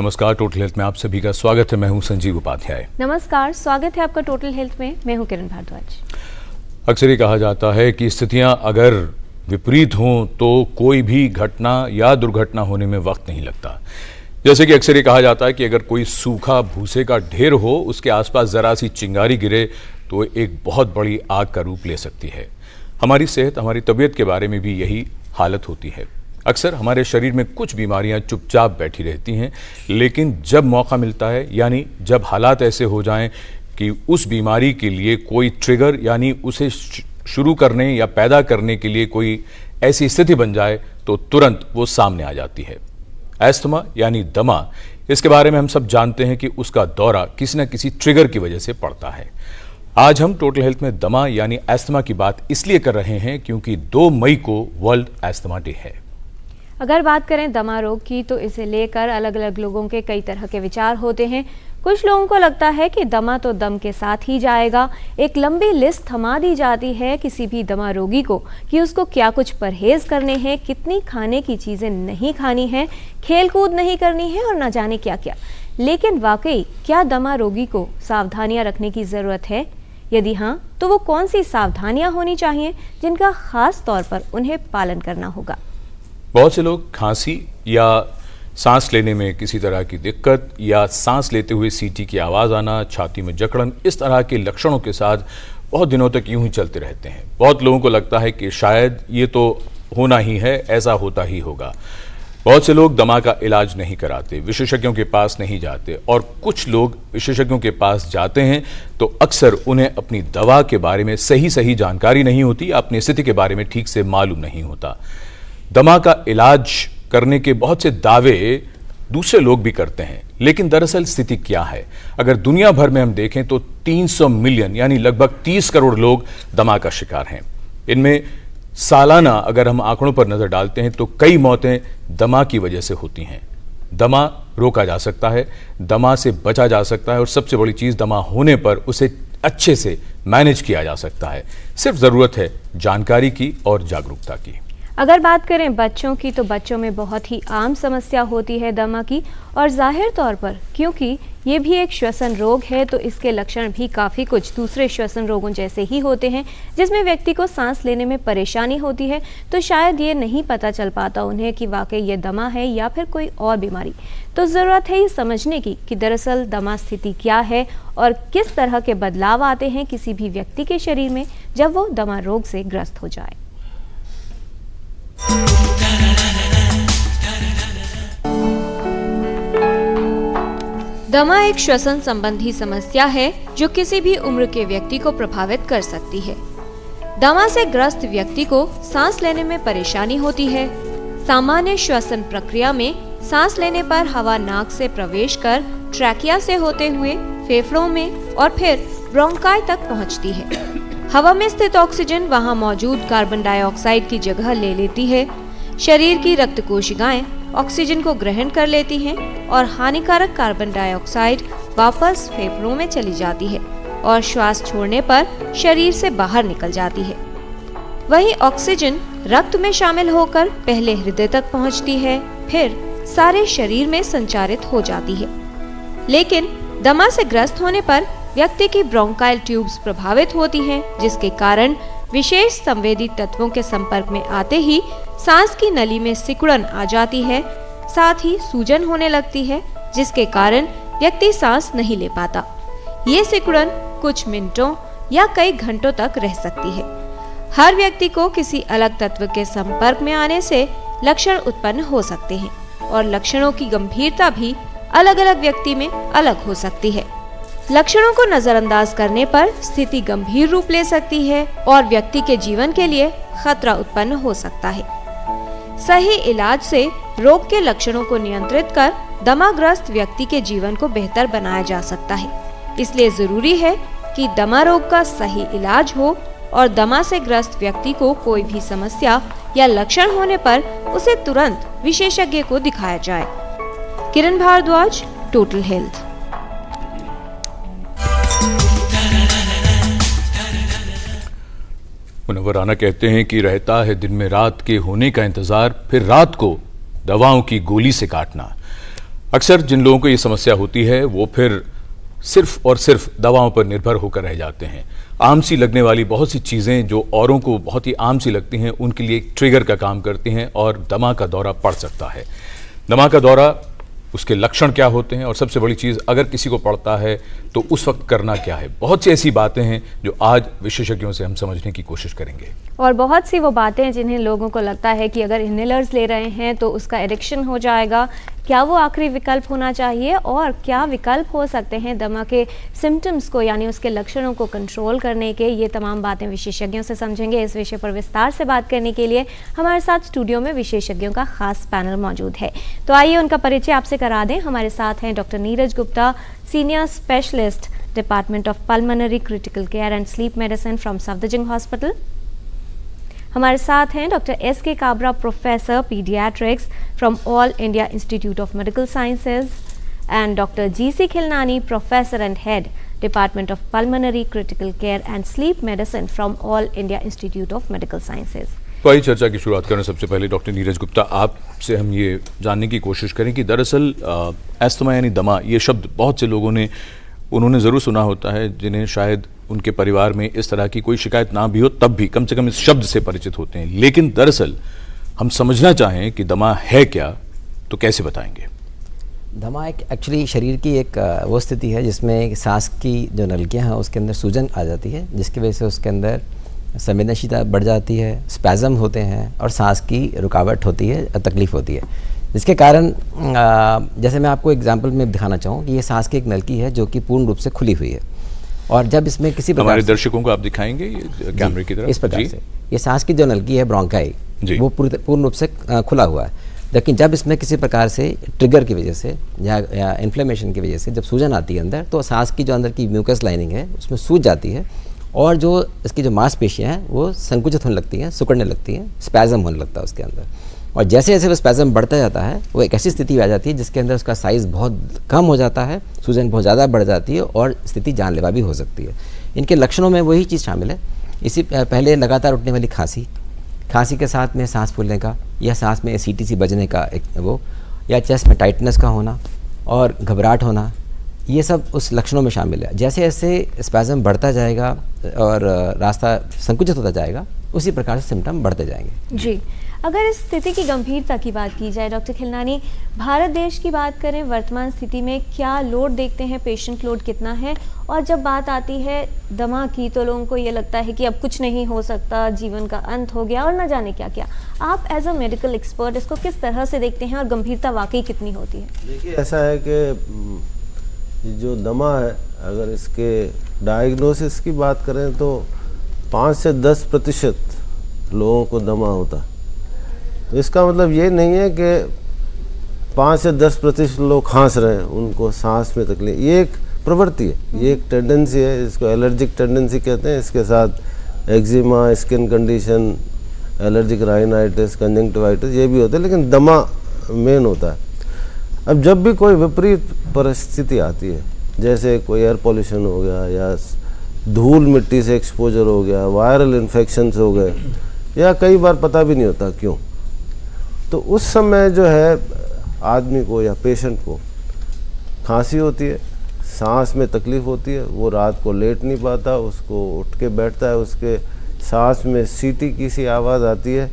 नमस्कार, total health में आप सभी का स्वागत है। मैं हूं संजीव उपाध्याय। नमस्कार, स्वागत है आपका टोटल हेल्थ में। मैं हूं किरण भारद्वाज। अक्सर ये कहा जाता है कि स्थितियां अगर विपरीत हों तो कोई भी घटना या दुर्घटना होने में वक्त नहीं लगता। जैसे कि अक्सर ये कहा जाता है कि अगर कोई सूखा भूसे का ढेर हो, उसके आसपास जरा सी चिंगारी गिरे तो एक बहुत बड़ी आग का रूप ले सकती है। हमारी सेहत, हमारी तबीयत के बारे में भी यही हालत होती है। अक्सर हमारे शरीर में कुछ बीमारियां चुपचाप बैठी रहती हैं, लेकिन जब मौका मिलता है, यानी जब हालात ऐसे हो जाएं कि उस बीमारी के लिए कोई ट्रिगर यानी उसे शुरू करने या पैदा करने के लिए कोई ऐसी स्थिति बन जाए तो तुरंत वो सामने आ जाती है। अस्थमा यानी दमा, इसके बारे में हम सब जानते हैं कि उसका दौरा किसी न किसी ट्रिगर की वजह से पड़ता है। आज हम टोटल हेल्थ में दमा यानी अस्थमा की बात इसलिए कर रहे हैं क्योंकि 2 मई को वर्ल्ड अस्थमा डे है। अगर बात करें दमा रोग की तो इसे लेकर अलग अलग लोगों के कई तरह के विचार होते हैं। कुछ लोगों को लगता है कि दमा तो दम के साथ ही जाएगा। एक लंबी लिस्ट थमा दी जाती है किसी भी दमा रोगी को कि उसको क्या कुछ परहेज करने हैं, कितनी खाने की चीज़ें नहीं खानी है, खेल कूद नहीं करनी है और न जाने क्या क्या। लेकिन वाकई क्या दमा रोगी को सावधानियां रखने की ज़रूरत है? यदि हाँ, तो वो कौन सी सावधानियां होनी चाहिए जिनका खास तौर पर उन्हें पालन करना होगा? बहुत से लोग खांसी या सांस लेने में किसी तरह की दिक्कत या सांस लेते हुए सीटी की आवाज़ आना, छाती में जकड़न, इस तरह के लक्षणों के साथ बहुत दिनों तक यूं ही चलते रहते हैं। बहुत लोगों को लगता है कि शायद ये तो होना ही है, ऐसा होता ही होगा। बहुत से लोग दमा का इलाज नहीं कराते, विशेषज्ञों के पास नहीं जाते, और कुछ लोग विशेषज्ञों के पास जाते हैं तो अक्सर उन्हें अपनी दवा के बारे में सही जानकारी नहीं होती, अपनी स्थिति के बारे में ठीक से मालूम नहीं होता। दमा का इलाज करने के बहुत से दावे दूसरे लोग भी करते हैं, लेकिन दरअसल स्थिति क्या है? अगर दुनिया भर में हम देखें तो 300 मिलियन यानी लगभग 30 करोड़ लोग दमा का शिकार हैं। इनमें सालाना अगर हम आंकड़ों पर नजर डालते हैं तो कई मौतें दमा की वजह से होती हैं। दमा रोका जा सकता है, दमा से बचा जा सकता है, और सबसे बड़ी चीज, दमा होने पर उसे अच्छे से मैनेज किया जा सकता है। सिर्फ जरूरत है जानकारी की और जागरूकता की। अगर बात करें बच्चों की तो बच्चों में बहुत ही आम समस्या होती है दमा की, और जाहिर तौर पर क्योंकि ये भी एक श्वसन रोग है तो इसके लक्षण भी काफ़ी कुछ दूसरे श्वसन रोगों जैसे ही होते हैं, जिसमें व्यक्ति को सांस लेने में परेशानी होती है। तो शायद ये नहीं पता चल पाता उन्हें कि वाकई ये दमा है या फिर कोई और बीमारी। तो ज़रूरत है ये समझने की कि दरअसल दमा स्थिति क्या है और किस तरह के बदलाव आते हैं किसी भी व्यक्ति के शरीर में जब वो दमा रोग से ग्रस्त हो जाए। दमा एक श्वसन संबंधी समस्या है जो किसी भी उम्र के व्यक्ति को प्रभावित कर सकती है। दमा से ग्रस्त व्यक्ति को सांस लेने में परेशानी होती है। सामान्य श्वसन प्रक्रिया में सांस लेने पर हवा नाक से प्रवेश कर ट्रैकिया से होते हुए फेफड़ों में और फिर ब्रोंकाई तक पहुंचती है। हवा में स्थित ऑक्सीजन वहां मौजूद कार्बन डाइऑक्साइड की जगह ले लेती है। शरीर की रक्त कोशिकाएं ऑक्सीजन को ग्रहण कर लेती हैं और हानिकारक कार्बन डाइऑक्साइड वापस फेफड़ों में चली जाती है और श्वास छोड़ने पर शरीर से बाहर निकल जाती है। वहीं ऑक्सीजन रक्त में शामिल होकर पहले हृदय तक पहुंचती है, फिर सारे शरीर में संचारित हो जाती है। लेकिन दमा से ग्रस्त होने पर व्यक्ति की ब्रोंकाइल ट्यूब्स प्रभावित होती हैं, जिसके कारण विशेष संवेदी तत्वों के संपर्क में आते ही सांस की नली में सिकुड़न आ जाती है, साथ ही सूजन होने लगती है, जिसके कारण व्यक्ति सांस नहीं ले पाता। ये सिकुड़न कुछ मिनटों या कई घंटों तक रह सकती है। हर व्यक्ति को किसी अलग तत्व के संपर्क में आने से लक्षण उत्पन्न हो सकते हैं और लक्षणों की गंभीरता भी अलग अलग व्यक्ति में अलग हो सकती है। लक्षणों को नजरअंदाज करने पर स्थिति गंभीर रूप ले सकती है और व्यक्ति के जीवन के लिए खतरा उत्पन्न हो सकता है। सही इलाज से रोग के लक्षणों को नियंत्रित कर दमाग्रस्त व्यक्ति के जीवन को बेहतर बनाया जा सकता है। इसलिए जरूरी है कि दमा रोग का सही इलाज हो और दमा से ग्रस्त व्यक्ति को कोई भी समस्या या लक्षण होने पर उसे तुरंत विशेषज्ञ को दिखाया जाए। किरण भारद्वाज, टोटल हेल्थ। मुनव्वर राना कहते हैं कि रहता है दिन में रात के होने का इंतजार, फिर रात को दवाओं की गोली से काटना। अक्सर जिन लोगों को ये समस्या होती है वो फिर सिर्फ और सिर्फ दवाओं पर निर्भर होकर रह जाते हैं। आम सी लगने वाली बहुत सी चीज़ें जो औरों को बहुत ही आम सी लगती हैं उनके लिए एक ट्रिगर का काम करती हैं और दमा का दौरा पड़ सकता है। दमा का दौरा, उसके लक्षण क्या होते हैं और सबसे बड़ी चीज़ अगर किसी को पड़ता है तो उस वक्त करना क्या है। बहुत सी ऐसी बातें हैं जो आज विशेषज्ञों से हम समझने की कोशिश करेंगे। और बहुत सी वो बातें हैं जिन्हें लोगों को लगता है कि अगर इनहेलर्स ले रहे हैं तो उसका एडिक्शन हो जाएगा। क्या वो आखिरी विकल्प होना चाहिए और क्या विकल्प हो सकते हैं दमा के सिम्टम्स को यानी उसके लक्षणों को कंट्रोल करने के, ये तमाम बातें विशेषज्ञों से समझेंगे। इस विषय पर विस्तार से बात करने के लिए हमारे साथ स्टूडियो में विशेषज्ञों का खास पैनल मौजूद है। तो आइए उनका परिचय आपसे करा दें। हमारे साथ हैं doctor Neeraj Gupta, senior specialist, department of pulmonary critical care and sleep medicine from Safdarjung hospital. हमारे साथ हैं doctor S K. Kabra, professor paediatrics from all India institute of medical sciences, and doctor GC. Khilnani, professor and head, department of pulmonary critical care and sleep medicine from all India institute of medical sciences. तो आइए चर्चा की शुरुआत करें। सबसे पहले doctor Neeraj Gupta, आपसे हम ये जानने की कोशिश करें कि दरअसल एस्थमा यानी दमा, ये शब्द बहुत से लोगों ने उन्होंने ज़रूर सुना होता है, जिन्हें शायद उनके परिवार में इस तरह की कोई शिकायत ना भी हो तब भी कम से कम इस शब्द से परिचित होते हैं। लेकिन दरअसल हम समझना चाहें कि दमा है क्या तो कैसे बताएंगे? दमा एक एक्चुअली शरीर की एक वो स्थिति है जिसमें सांस की जो नलिकाएं हैं उसके अंदर सूजन आ जाती है, जिसकी वजह से उसके अंदर संवेदनशीलता बढ़ जाती है, स्पैज़म होते हैं और सांस की रुकावट होती है, तकलीफ़ होती है। जिसके कारण जैसे मैं आपको एग्जांपल में दिखाना चाहूँ कि ये सांस की एक नलकी है जो कि पूर्ण रूप से खुली हुई है, और जब इसमें किसी प्रकार हमारे दर्शकों को आप दिखाएंगे ये कैमरे की तरफ इस प्रकार से ये सांस की जो नलकी है ब्रोंकाई, वो पूर्ण रूप से खुला हुआ है। लेकिन जब इसमें किसी प्रकार से ट्रिगर की वजह से या इन्फ्लेमेशन की वजह से जब सूजन आती है अंदर, तो सांस की जो अंदर की म्यूकस लाइनिंग है उसमें सूज जाती है और जो इसकी जो मांसपेशियाँ हैं वो संकुचित होने लगती हैं, सिकुड़ने लगती हैं, स्पैज़म होने लगता है उसके अंदर। और जैसे जैसे वो स्पैज़म बढ़ता जाता है वो एक ऐसी स्थिति आ जाती है जिसके अंदर उसका साइज़ बहुत कम हो जाता है, सूजन बहुत ज़्यादा बढ़ जाती है और स्थिति जानलेवा भी हो सकती है। इनके लक्षणों में वही चीज़ शामिल है। इसी पहले लगातार उठने वाली खांसी के साथ में सांस फूलने का या सांस में सीटीसी बजने का एक वो, या चेस्ट में टाइटनेस का होना और घबराहट होना, ये सब उस लक्षणों में शामिल है। जैसे जैसे स्पैज़म बढ़ता जाएगा और रास्ता संकुचित होता जाएगा, उसी प्रकार से सिम्टम बढ़ते जाएंगे। जी, अगर इस स्थिति की गंभीरता की बात की जाए डॉक्टर खिलनानी, भारत देश की बात करें, वर्तमान स्थिति में क्या लोड देखते हैं, पेशेंट लोड कितना है? और जब बात आती है दमा की तो लोगों को ये लगता है कि अब कुछ नहीं हो सकता, जीवन का अंत हो गया और न जाने क्या क्या। आप एज अ मेडिकल एक्सपर्ट इसको किस तरह से देखते हैं और गंभीरता वाकई कितनी होती है? देखिए, ऐसा है कि जो दमा है, अगर इसके डायग्नोसिस की बात करें तो 5 से 10% लोगों को दमा होता है। तो इसका मतलब ये नहीं है कि 5 से 10% लोग खांस रहे हैं, उनको सांस में तकलीफ। ये एक प्रवृत्ति है, ये एक टेंडेंसी है, इसको एलर्जिक टेंडेंसी कहते हैं। इसके साथ eczema, skin condition, allergic rhinitis, conjunctivitis ये भी होते हैं, लेकिन दमा मेन होता है। अब जब भी कोई विपरीत परिस्थिति आती है, जैसे कोई एयर पॉल्यूशन हो गया या धूल मिट्टी से एक्सपोजर हो गया, वायरल इन्फेक्शंस हो गए, या कई बार पता भी नहीं होता क्यों, तो उस समय जो है आदमी को या पेशेंट को खांसी होती है, सांस में तकलीफ़ होती है, वो रात को लेट नहीं पाता, उसको उठ के बैठता है, उसके सांस में सीटी की सी आवाज़ आती है,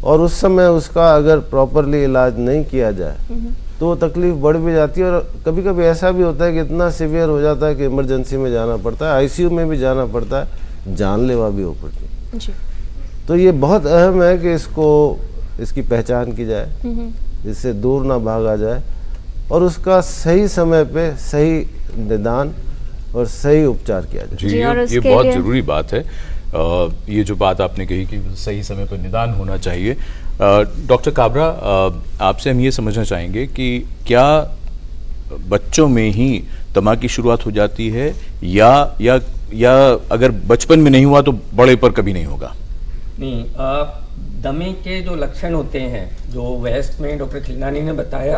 और उस समय उसका अगर प्रॉपरली इलाज नहीं किया जाए तो तकलीफ़ बढ़ भी जाती है। और कभी कभी ऐसा भी होता है कि इतना सीवियर हो जाता है कि इमरजेंसी में जाना पड़ता है, आईसीयू में भी जाना पड़ता है, जानलेवा भी हो पड़ती है। तो ये बहुत अहम है कि इसकी पहचान की जाए, इससे दूर ना भागा जाए और उसका सही समय पे सही निदान और सही उपचार किया जाए। जी, ये बहुत ज़रूरी बात है। ये जो बात आपने कही कि सही समय पर निदान होना चाहिए। डॉक्टर काबरा, आपसे हम ये समझना चाहेंगे कि क्या बच्चों में ही दमा की शुरुआत हो जाती है या अगर बचपन में नहीं हुआ तो बड़े पर कभी नहीं होगा? नहीं, दमे के जो लक्षण होते हैं जो वेस्ट में डॉक्टर खिलनानी ने बताया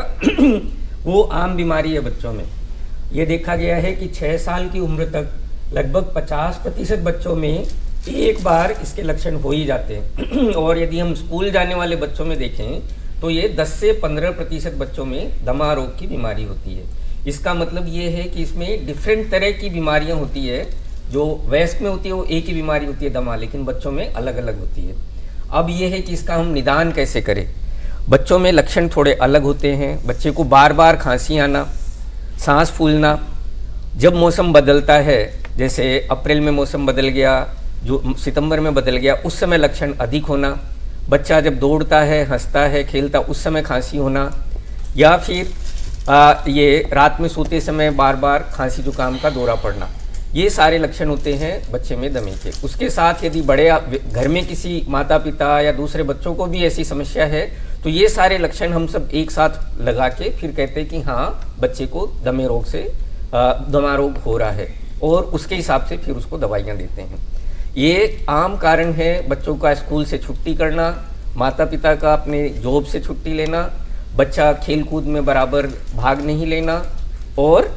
वो आम बीमारी है बच्चों में। ये देखा गया है कि 6 साल की उम्र तक लगभग 50% बच्चों में एक बार इसके लक्षण हो ही जाते हैं। और यदि हम स्कूल जाने वाले बच्चों में देखें तो ये 10 से 15% बच्चों में दमा रोग की बीमारी होती है। इसका मतलब ये है कि इसमें डिफरेंट तरह की बीमारियां होती है। जो वयस्क में होती है वो एक ही बीमारी होती है दमा, लेकिन बच्चों में अलग अलग होती है। अब ये है कि इसका हम निदान कैसे करें। बच्चों में लक्षण थोड़े अलग होते हैं। बच्चे को बार बार खांसी आना, सांस फूलना, जब मौसम बदलता है, जैसे अप्रैल में मौसम बदल गया, जो सितंबर में बदल गया, उस समय लक्षण अधिक होना। बच्चा जब दौड़ता है, हंसता है, खेलता, उस समय खांसी होना, या फिर ये रात में सोते समय बार बार खांसी जुकाम का दौरा पड़ना, ये सारे लक्षण होते हैं बच्चे में दमे के। उसके साथ यदि बड़े घर में किसी माता पिता या दूसरे बच्चों को भी ऐसी समस्या है तो ये सारे लक्षण हम सब एक साथ लगा के फिर कहते हैं कि हाँ, बच्चे को दमे रोग से दमा रोग हो रहा है, और उसके हिसाब से फिर उसको दवाइयाँ देते हैं। ये आम कारण है बच्चों का स्कूल से छुट्टी करना, माता पिता का अपने जॉब से छुट्टी लेना, बच्चा खेल कूद में बराबर भाग नहीं लेना, और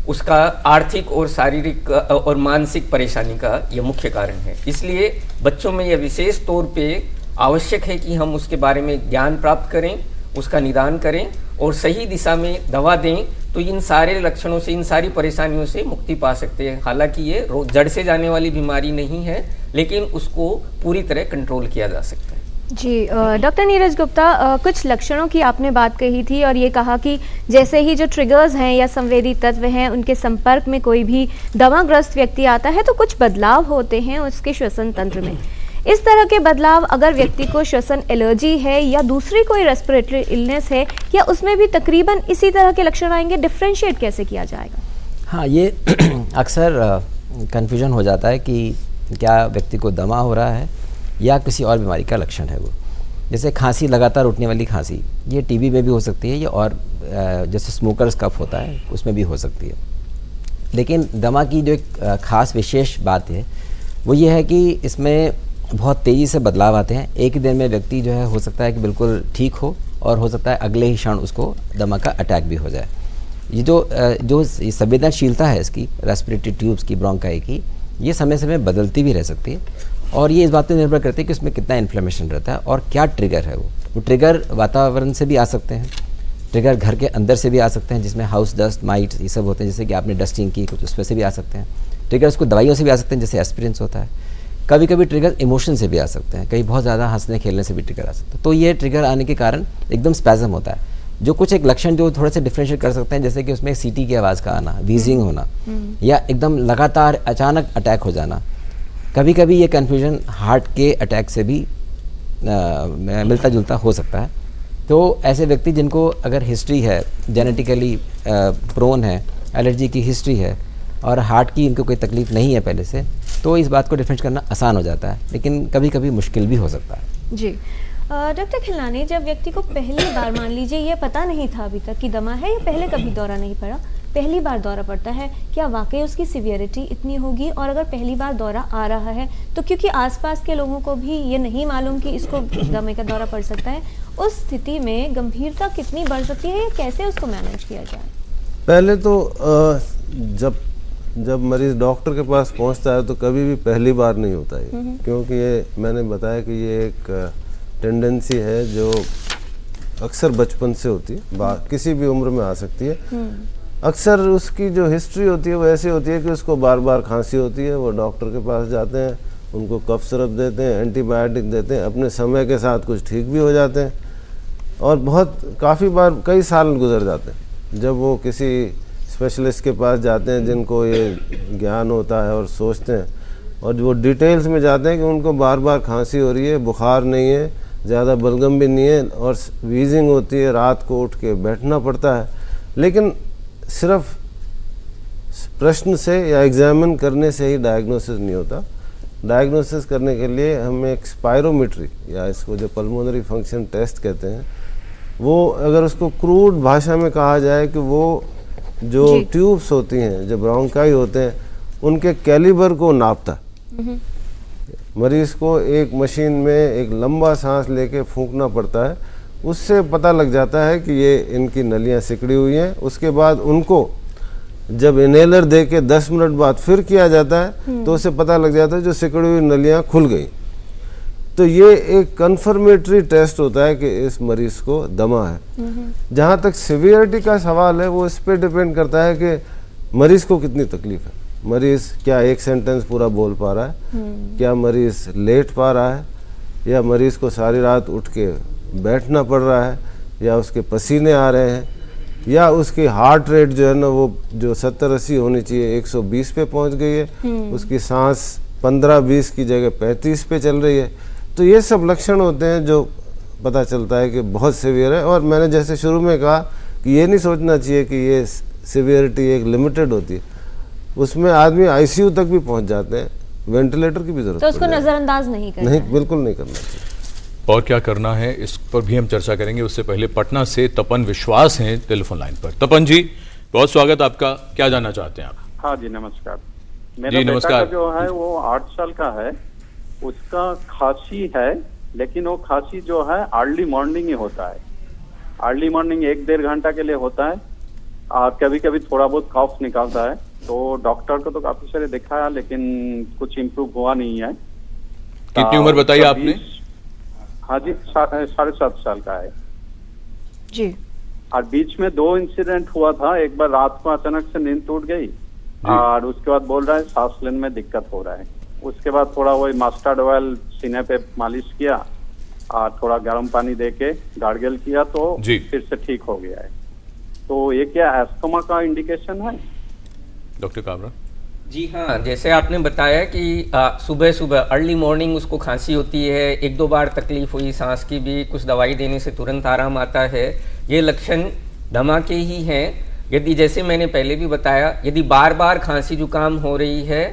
उसका आर्थिक और शारीरिक और मानसिक परेशानी का यह मुख्य कारण है। इसलिए बच्चों में यह विशेष तौर पे आवश्यक है कि हम उसके बारे में ज्ञान प्राप्त करें, उसका निदान करें और सही दिशा में दवा दें, तो इन सारे लक्षणों से, इन सारी परेशानियों से मुक्ति पा सकते हैं। हालांकि ये जड़ से जाने वाली बीमारी नहीं है, लेकिन उसको पूरी तरह कंट्रोल किया जा सकता है। जी, डॉक्टर नीरज गुप्ता, कुछ लक्षणों की आपने बात कही थी और ये कहा कि जैसे ही जो ट्रिगर्स हैं या संवेदी तत्व हैं, उनके संपर्क में कोई भी दमाग्रस्त व्यक्ति आता है तो कुछ बदलाव होते हैं उसके श्वसन तंत्र में। इस तरह के बदलाव अगर व्यक्ति को श्वसन एलर्जी है या दूसरी कोई रेस्पिरेटरी इलनेस है, या उसमें भी तकरीबन इसी तरह के लक्षण आएंगे, डिफ्रेंशिएट कैसे किया जाएगा? हाँ, ये अक्सर कन्फ्यूजन हो जाता है कि क्या व्यक्ति को दमा हो रहा है या किसी और बीमारी का लक्षण है वो। जैसे खांसी, लगातार उठने वाली खांसी, ये टीबी में भी हो सकती है, या और जैसे स्मोकर्स कफ होता है उसमें भी हो सकती है। लेकिन दमा की जो एक ख़ास विशेष बात है वो ये है कि इसमें बहुत तेज़ी से बदलाव आते हैं। एक ही दिन में व्यक्ति जो है हो सकता है कि बिल्कुल ठीक हो, और हो सकता है अगले ही क्षण उसको दमा का अटैक भी हो जाए। ये जो संवेदनशीलता है इसकी, रेस्पिरेटरी ट्यूब्स की, ब्रोंकाई की, ये समय समय बदलती भी रह सकती है, और ये इस बात पर निर्भर करती है कि उसमें कितना इन्फ्लेमेशन रहता है और क्या ट्रिगर है। वो ट्रिगर वातावरण से भी आ सकते हैं, ट्रिगर घर के अंदर से भी आ सकते हैं, जिसमें हाउस डस्ट, माइट्स, ये सब होते हैं, जैसे कि आपने डस्टिंग की कुछ, उसमें से भी आ सकते हैं। ट्रिगर उसको दवाइयों से भी आ सकते हैं, जैसे एस्पिरिन होता है। कभी कभी ट्रिगर इमोशन से भी आ सकते हैं, कहीं बहुत ज़्यादा हंसने खेलने से भी ट्रिगर आ सकता है। तो ये ट्रिगर आने के कारण एकदम स्पैज़म होता है। जो कुछ एक लक्षण जो थोड़े से डिफरेंशिएट कर सकते हैं, जैसे कि उसमें सीटी की आवाज़ का आना, वीजिंग होना, या एकदम लगातार अचानक अटैक हो जाना। कभी कभी ये कन्फ्यूजन हार्ट के अटैक से भी मिलता जुलता हो सकता है। तो ऐसे व्यक्ति जिनको अगर हिस्ट्री है, जेनेटिकली प्रोन है, एलर्जी की हिस्ट्री है और हार्ट की इनको कोई तकलीफ नहीं है पहले से, तो इस बात को डिफरेंस करना आसान हो जाता है, लेकिन कभी कभी मुश्किल भी हो सकता है। जी, डॉक्टर खिलनानी, जब व्यक्ति को पहली बार, मान लीजिए ये पता नहीं था अभी तक कि दमा है, या पहले कभी दौरा नहीं पड़ा, पहली बार दौरा पड़ता है, क्या वाकई उसकी सीवियरिटी इतनी होगी? और अगर पहली बार दौरा आ रहा है तो क्योंकि आसपास के लोगों को भी ये नहीं मालूम कि इसको दमे का दौरा पड़ सकता है, उस स्थिति में गंभीरता कितनी बढ़ सकती है या कैसे उसको मैनेज किया जाए? पहले तो जब मरीज डॉक्टर के पास पहुंचता है तो कभी भी पहली बार नहीं होता है, क्योंकि ये मैंने बताया कि ये एक टेंडेंसी है जो अक्सर बचपन से होती है, किसी भी उम्र में आ सकती है। अक्सर उसकी जो हिस्ट्री होती है वो ऐसी होती है कि उसको बार बार खांसी होती है, वो डॉक्टर के पास जाते हैं, उनको कफ सिरप देते हैं, एंटीबायोटिक देते हैं, अपने समय के साथ कुछ ठीक भी हो जाते हैं, और काफ़ी बार कई साल गुजर जाते हैं। जब वो किसी स्पेशलिस्ट के पास जाते हैं जिनको ये ज्ञान होता है और सोचते हैं, और वो डिटेल्स में जाते हैं कि उनको बार बार खांसी हो रही है, बुखार नहीं है, ज़्यादा बलगम भी नहीं है, और वीजिंग होती है, रात को उठ के बैठना पड़ता है। लेकिन सिर्फ प्रश्न से या एग्जामिन करने से ही डायग्नोसिस नहीं होता। डायग्नोसिस करने के लिए हमें एक स्पायरोमेट्री, या इसको जो पल्मोनरी फंक्शन टेस्ट कहते हैं, वो अगर उसको क्रूड भाषा में कहा जाए कि वो जो ट्यूब्स होती हैं, जो ब्रोंकाई होते हैं, उनके कैलिबर को नापता। मरीज को एक मशीन में एक लंबा सांस लेके फूंकना पड़ता है, उससे पता लग जाता है कि ये इनकी नलियां सिकड़ी हुई हैं। उसके बाद उनको जब इनहेलर दे के 10 मिनट बाद फिर किया जाता है तो उससे पता लग जाता है जो सिकड़ी हुई नलियां खुल गई। तो ये एक कन्फर्मेटरी टेस्ट होता है कि इस मरीज को दमा है। जहाँ तक सिवियरिटी का सवाल है वो इस पे डिपेंड करता है कि मरीज को कितनी तकलीफ है, मरीज क्या एक सेंटेंस पूरा बोल पा रहा है, क्या मरीज लेट पा रहा है, या मरीज को सारी रात उठ के बैठना पड़ रहा है, या उसके पसीने आ रहे हैं, या उसकी हार्ट रेट जो है ना वो जो 70-80 होनी चाहिए 120 पे पहुंच गई है, उसकी सांस 15-20 की जगह 35 पे चल रही है। तो ये सब लक्षण होते हैं जो पता चलता है कि बहुत सीवियर है। और मैंने जैसे शुरू में कहा कि ये नहीं सोचना चाहिए कि ये सीवियरिटी एक लिमिटेड होती है, उसमें आदमी आईसीयू तक भी पहुंच जाते हैं, वेंटिलेटर की भी जरूरत तो उसको नजरअंदाज नहीं करना, नहीं, बिल्कुल नहीं करना चाहिए। और क्या करना है इस पर भी हम चर्चा करेंगे। उससे पहले पटना से तपन विश्वास हैं टेलीफोन लाइन पर। तपन जी, बहुत स्वागत आपका, क्या जानना चाहते हैं आप? हाँ जी, नमस्कार। जी, मेरा बेटा नमस्कार। का जो है वो 8 साल का है, उसका खांसी है, लेकिन वो खांसी जो है अर्ली मॉर्निंग ही होता है। अर्ली मॉर्निंग 1-1.5 घंटा के लिए होता है, और कभी कभी थोड़ा बहुत कफ निकालता है। तो डॉक्टर को तो काफी सारे दिखाया, लेकिन कुछ इम्प्रूव हुआ नहीं है। कितनी उम्र बताई आपने? हाँ जी, 7.5 साल का है जी। और बीच में 2 इंसिडेंट हुआ था। एक बार रात को अचानक से नींद टूट गई, और उसके बाद बोल रहा है सांस लेने में दिक्कत हो रहा है। उसके बाद थोड़ा वही मस्टर्ड ऑयल सीने पे मालिश किया और थोड़ा गर्म पानी देके गार्गल किया, तो फिर से ठीक हो गया है। तो ये क्या एस्थमा का इंडिकेशन है? डॉक्टर काबरा जी हाँ, जैसे आपने बताया कि सुबह सुबह अर्ली मॉर्निंग उसको खांसी होती है, 1-2 बार तकलीफ हुई सांस की भी, कुछ दवाई देने से तुरंत आराम आता है, ये लक्षण दमा के ही हैं। यदि जैसे मैंने पहले भी बताया, यदि बार बार खांसी जुकाम हो रही है,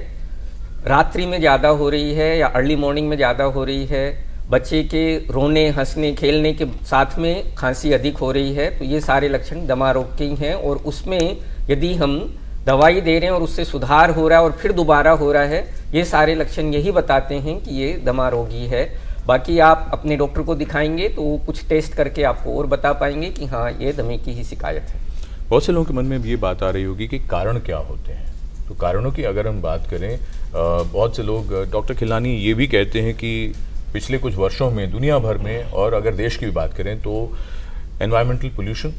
रात्रि में ज़्यादा हो रही है या अर्ली मॉर्निंग में ज़्यादा हो रही है, बच्चे के रोने हंसने खेलने के साथ में खांसी अधिक हो रही है, तो ये सारे लक्षण दमा रोग के ही हैं। और उसमें यदि हम दवाई दे रहे हैं और उससे सुधार हो रहा है और फिर दोबारा हो रहा है, ये सारे लक्षण यही बताते हैं कि ये दमा रोगी है। बाकी आप अपने डॉक्टर को दिखाएंगे तो वो कुछ टेस्ट करके आपको और बता पाएंगे कि हाँ, ये दमे की ही शिकायत है। बहुत से लोगों के मन में ये बात आ रही होगी कि कारण क्या होते हैं। तो कारणों की अगर हम बात करें, बहुत से लोग, डॉक्टर खिलानी ये भी कहते हैं कि पिछले कुछ वर्षों में दुनिया भर में, और अगर देश की भी बात करें तो एनवायरमेंटल पोल्यूशन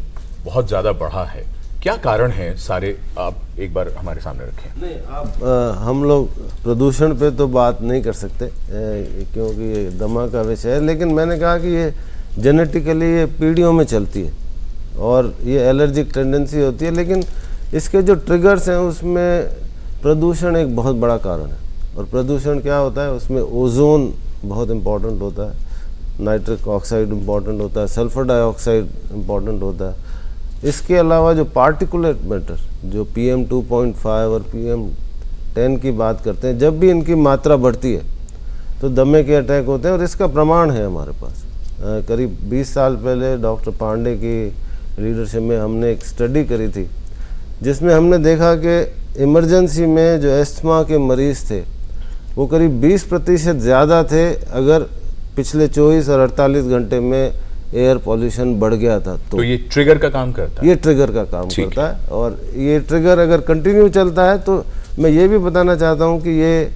बहुत ज़्यादा बढ़ा है। क्या कारण है सारे, आप एक बार हमारे सामने रखें। नहीं, आप हम लोग प्रदूषण पे तो बात नहीं कर सकते क्योंकि ये दमा का विषय है, लेकिन मैंने कहा कि ये जेनेटिकली ये पीढ़ियों में चलती है और ये एलर्जिक टेंडेंसी होती है, लेकिन इसके जो ट्रिगर्स हैं उसमें प्रदूषण एक बहुत बड़ा कारण है। और प्रदूषण क्या होता है, उसमें ओजोन बहुत इम्पॉर्टेंट होता है, नाइट्रिक ऑक्साइड इम्पॉर्टेंट होता है, सल्फर डाइऑक्साइड इम्पॉर्टेंट होता है। इसके अलावा जो पार्टिकुलेट मैटर, जो PM 2.5 और PM 10 की बात करते हैं, जब भी इनकी मात्रा बढ़ती है तो दमे के अटैक होते हैं। और इसका प्रमाण है हमारे पास। करीब 20 साल पहले डॉक्टर पांडे की लीडरशिप में हमने एक स्टडी करी थी, जिसमें हमने देखा कि इमरजेंसी में जो एस्थमा के मरीज़ थे वो करीब 20% ज़्यादा थे अगर पिछले 24 और 48 घंटे में एयर पॉल्यूशन बढ़ गया था। तो ये ट्रिगर का काम करता है। ये ट्रिगर का काम करता है, और ये ट्रिगर अगर कंटिन्यू चलता है तो मैं ये भी बताना चाहता हूँ कि ये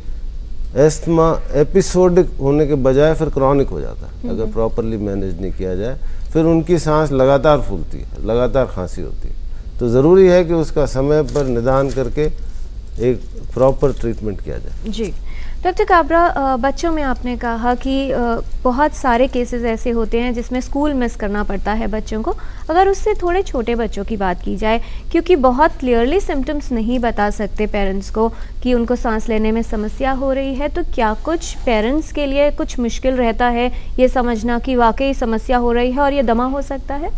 एस्थमा एपिसोडिक होने के बजाय फिर क्रॉनिक हो जाता है अगर प्रॉपरली मैनेज नहीं किया जाए। फिर उनकी सांस लगातार फूलती है, लगातार खांसी होती है। तो ज़रूरी है कि उसका समय पर निदान करके एक प्रॉपर ट्रीटमेंट किया जाए। जी डॉक्टर काबरा, बच्चों में आपने कहा कि बहुत सारे केसेस ऐसे होते हैं जिसमें स्कूल मिस करना पड़ता है बच्चों को। अगर उससे थोड़े छोटे बच्चों की बात की जाए, क्योंकि बहुत क्लियरली सिम्टम्स नहीं बता सकते पेरेंट्स को कि उनको सांस लेने में समस्या हो रही है, तो क्या कुछ पेरेंट्स के लिए कुछ मुश्किल रहता है ये समझना कि वाकई समस्या हो रही है और ये दमा हो सकता है?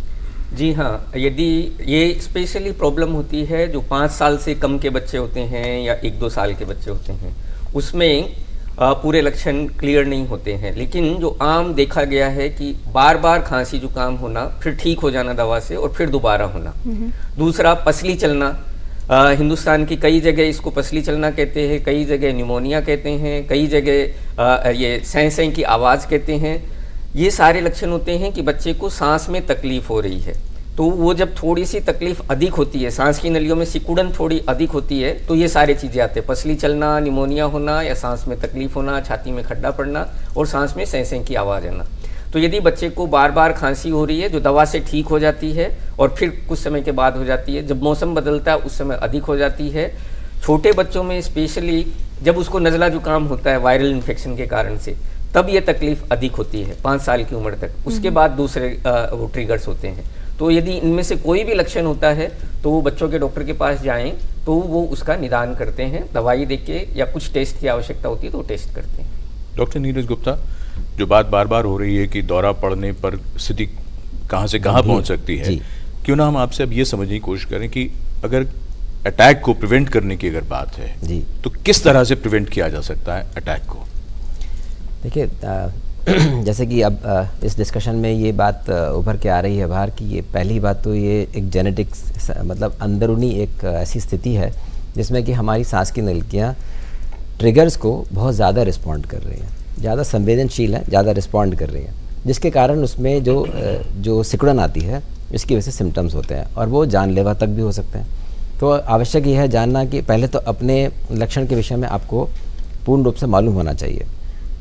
जी हाँ, यदि ये स्पेशली प्रॉब्लम होती है जो 5 साल से कम के बच्चे होते हैं या 1-2 साल के बच्चे होते हैं, उसमें पूरे लक्षण क्लियर नहीं होते हैं। लेकिन जो आम देखा गया है कि बार बार खांसी जुकाम होना, फिर ठीक हो जाना दवा से और फिर दोबारा होना। दूसरा, पसली चलना। हिंदुस्तान की कई जगह इसको पसली चलना कहते हैं, कई जगह न्यूमोनिया कहते हैं, कई जगह ये सैं की आवाज़ कहते हैं। ये सारे लक्षण होते हैं कि बच्चे को सांस में तकलीफ हो रही है। तो वो जब थोड़ी सी तकलीफ अधिक होती है, सांस की नलियों में सिकुड़न थोड़ी अधिक होती है, तो ये सारी चीज़ें आते हैं, पसली चलना, निमोनिया होना या सांस में तकलीफ होना, छाती में खड्डा पड़ना और सांस में सें की आवाज़ आना। तो यदि बच्चे को बार बार खांसी हो रही है जो दवा से ठीक हो जाती है और फिर कुछ समय के बाद हो जाती है, जब मौसम बदलता है उस समय अधिक हो जाती है। छोटे बच्चों में स्पेशली जब उसको नज़ला जुकाम होता है वायरल इन्फेक्शन के कारण से, तब ये तकलीफ अधिक होती है 5 साल की उम्र तक। उसके बाद दूसरे वो ट्रिगर्स होते हैं। तो यदि इनमें से कोई भी लक्षण होता है तो वो बच्चों के डॉक्टर के पास जाएं, तो वो उसका निदान करते हैं, दवाई देके या कुछ टेस्ट की आवश्यकता होती है तो टेस्ट करते हैं। डॉक्टर नीरज गुप्ता, जो बात बार बार हो रही है कि दौरा पड़ने पर स्थिति कहाँ से कहाँ पहुँच सकती है, क्यों ना हम आपसे अब ये समझने की कोशिश करें कि अगर अटैक को प्रिवेंट करने की अगर बात है जी, तो किस तरह से प्रिवेंट किया जा सकता है अटैक को? देखिए, जैसे कि अब इस डिस्कशन में ये बात उभर के आ रही है बाहर कि ये पहली बात तो ये एक जेनेटिक्स मतलब अंदरूनी एक ऐसी स्थिति है जिसमें कि हमारी सांस की नलिकाएं ट्रिगर्स को बहुत ज़्यादा रिस्पॉन्ड कर रही हैं, ज़्यादा संवेदनशील है, ज़्यादा रिस्पॉन्ड कर रही हैं, जिसके कारण उसमें जो सिकुड़न आती है इसकी वजह से सिम्टम्स होते हैं और वो जानलेवा तक भी हो सकते हैं। तो आवश्यक ये है जानना कि पहले तो अपने लक्षण के विषय में आपको पूर्ण रूप से मालूम होना चाहिए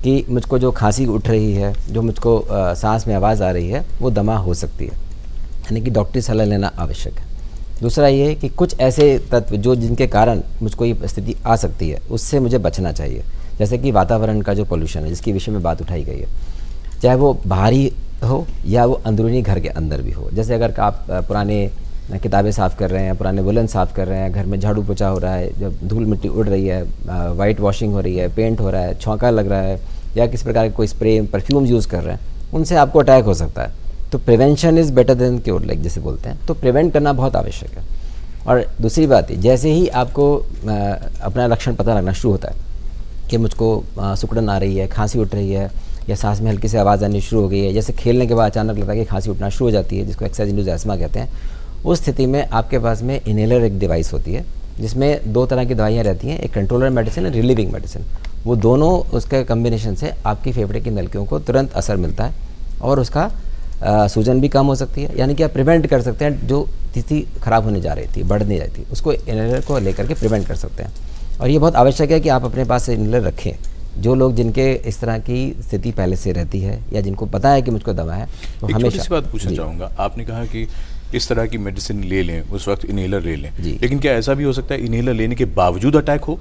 कि मुझको जो खांसी उठ रही है, जो मुझको सांस में आवाज़ आ रही है, वो दमा हो सकती है, यानी कि डॉक्टरी सलाह लेना आवश्यक है। दूसरा ये है कि कुछ ऐसे तत्व जो जिनके कारण मुझको ये स्थिति आ सकती है उससे मुझे बचना चाहिए, जैसे कि वातावरण का जो पोल्यूशन है जिसके विषय में बात उठाई गई है, चाहे वो बाहरी हो या वो अंदरूनी घर के अंदर भी हो। जैसे अगर आप पुराने किताबें साफ़ कर रहे हैं, पुराने वुलन साफ़ कर रहे हैं, घर में झाड़ू पोछा हो रहा है, जब धूल मिट्टी उड़ रही है, वाइट वॉशिंग हो रही है, पेंट हो रहा है, छौंका लग रहा है या किसी प्रकार का कोई स्प्रे परफ्यूम यूज़ कर रहे हैं, उनसे आपको अटैक हो सकता है। तो prevention is better than cure, like जैसे बोलते हैं, तो प्रिवेंट करना बहुत आवश्यक है। और दूसरी बात है, जैसे ही आपको अपना लक्षण पता लगना शुरू होता है कि मुझको सिकुड़न आ रही है, खांसी उठ रही है या सांस में हल्की सी आवाज़ आनी शुरू हो गई है, जैसे खेलने के बाद अचानक लगता है कि खांसी उठना शुरू हो जाती है, जिसको एक्सरसाइज इंड्यूस्ड एस्मा कहते हैं, उस स्थिति में आपके पास में इनहेलर एक डिवाइस होती है जिसमें 2 तरह की दवाइयाँ रहती हैं, एक कंट्रोलर मेडिसिन और रिलीविंग मेडिसिन। वो दोनों उसके कम्बिनेशन से आपकी फेफड़े की नलिकाओं को तुरंत असर मिलता है और उसका सूजन भी कम हो सकती है, यानी कि आप प्रिवेंट कर सकते हैं जो स्थिति ख़राब होने जा रही थी, बढ़ नहीं रही थी, उसको इनहेलर को लेकर के प्रिवेंट कर सकते हैं। और ये बहुत आवश्यक है कि आप अपने पास इनहेलर रखें। जो लोग जिनके इस तरह की स्थिति पहले से रहती है या जिनको पता है कि मुझको दमा है, तो एक हमेशा छोटी सी बात पूछना चाहूँगा, आपने कहा कि इस तरह की मेडिसिन ले लें, उस वक्त इनहेलर ले लें, लेकिन क्या ऐसा भी हो सकता है इनहेलर लेने के बावजूद अटैक हो?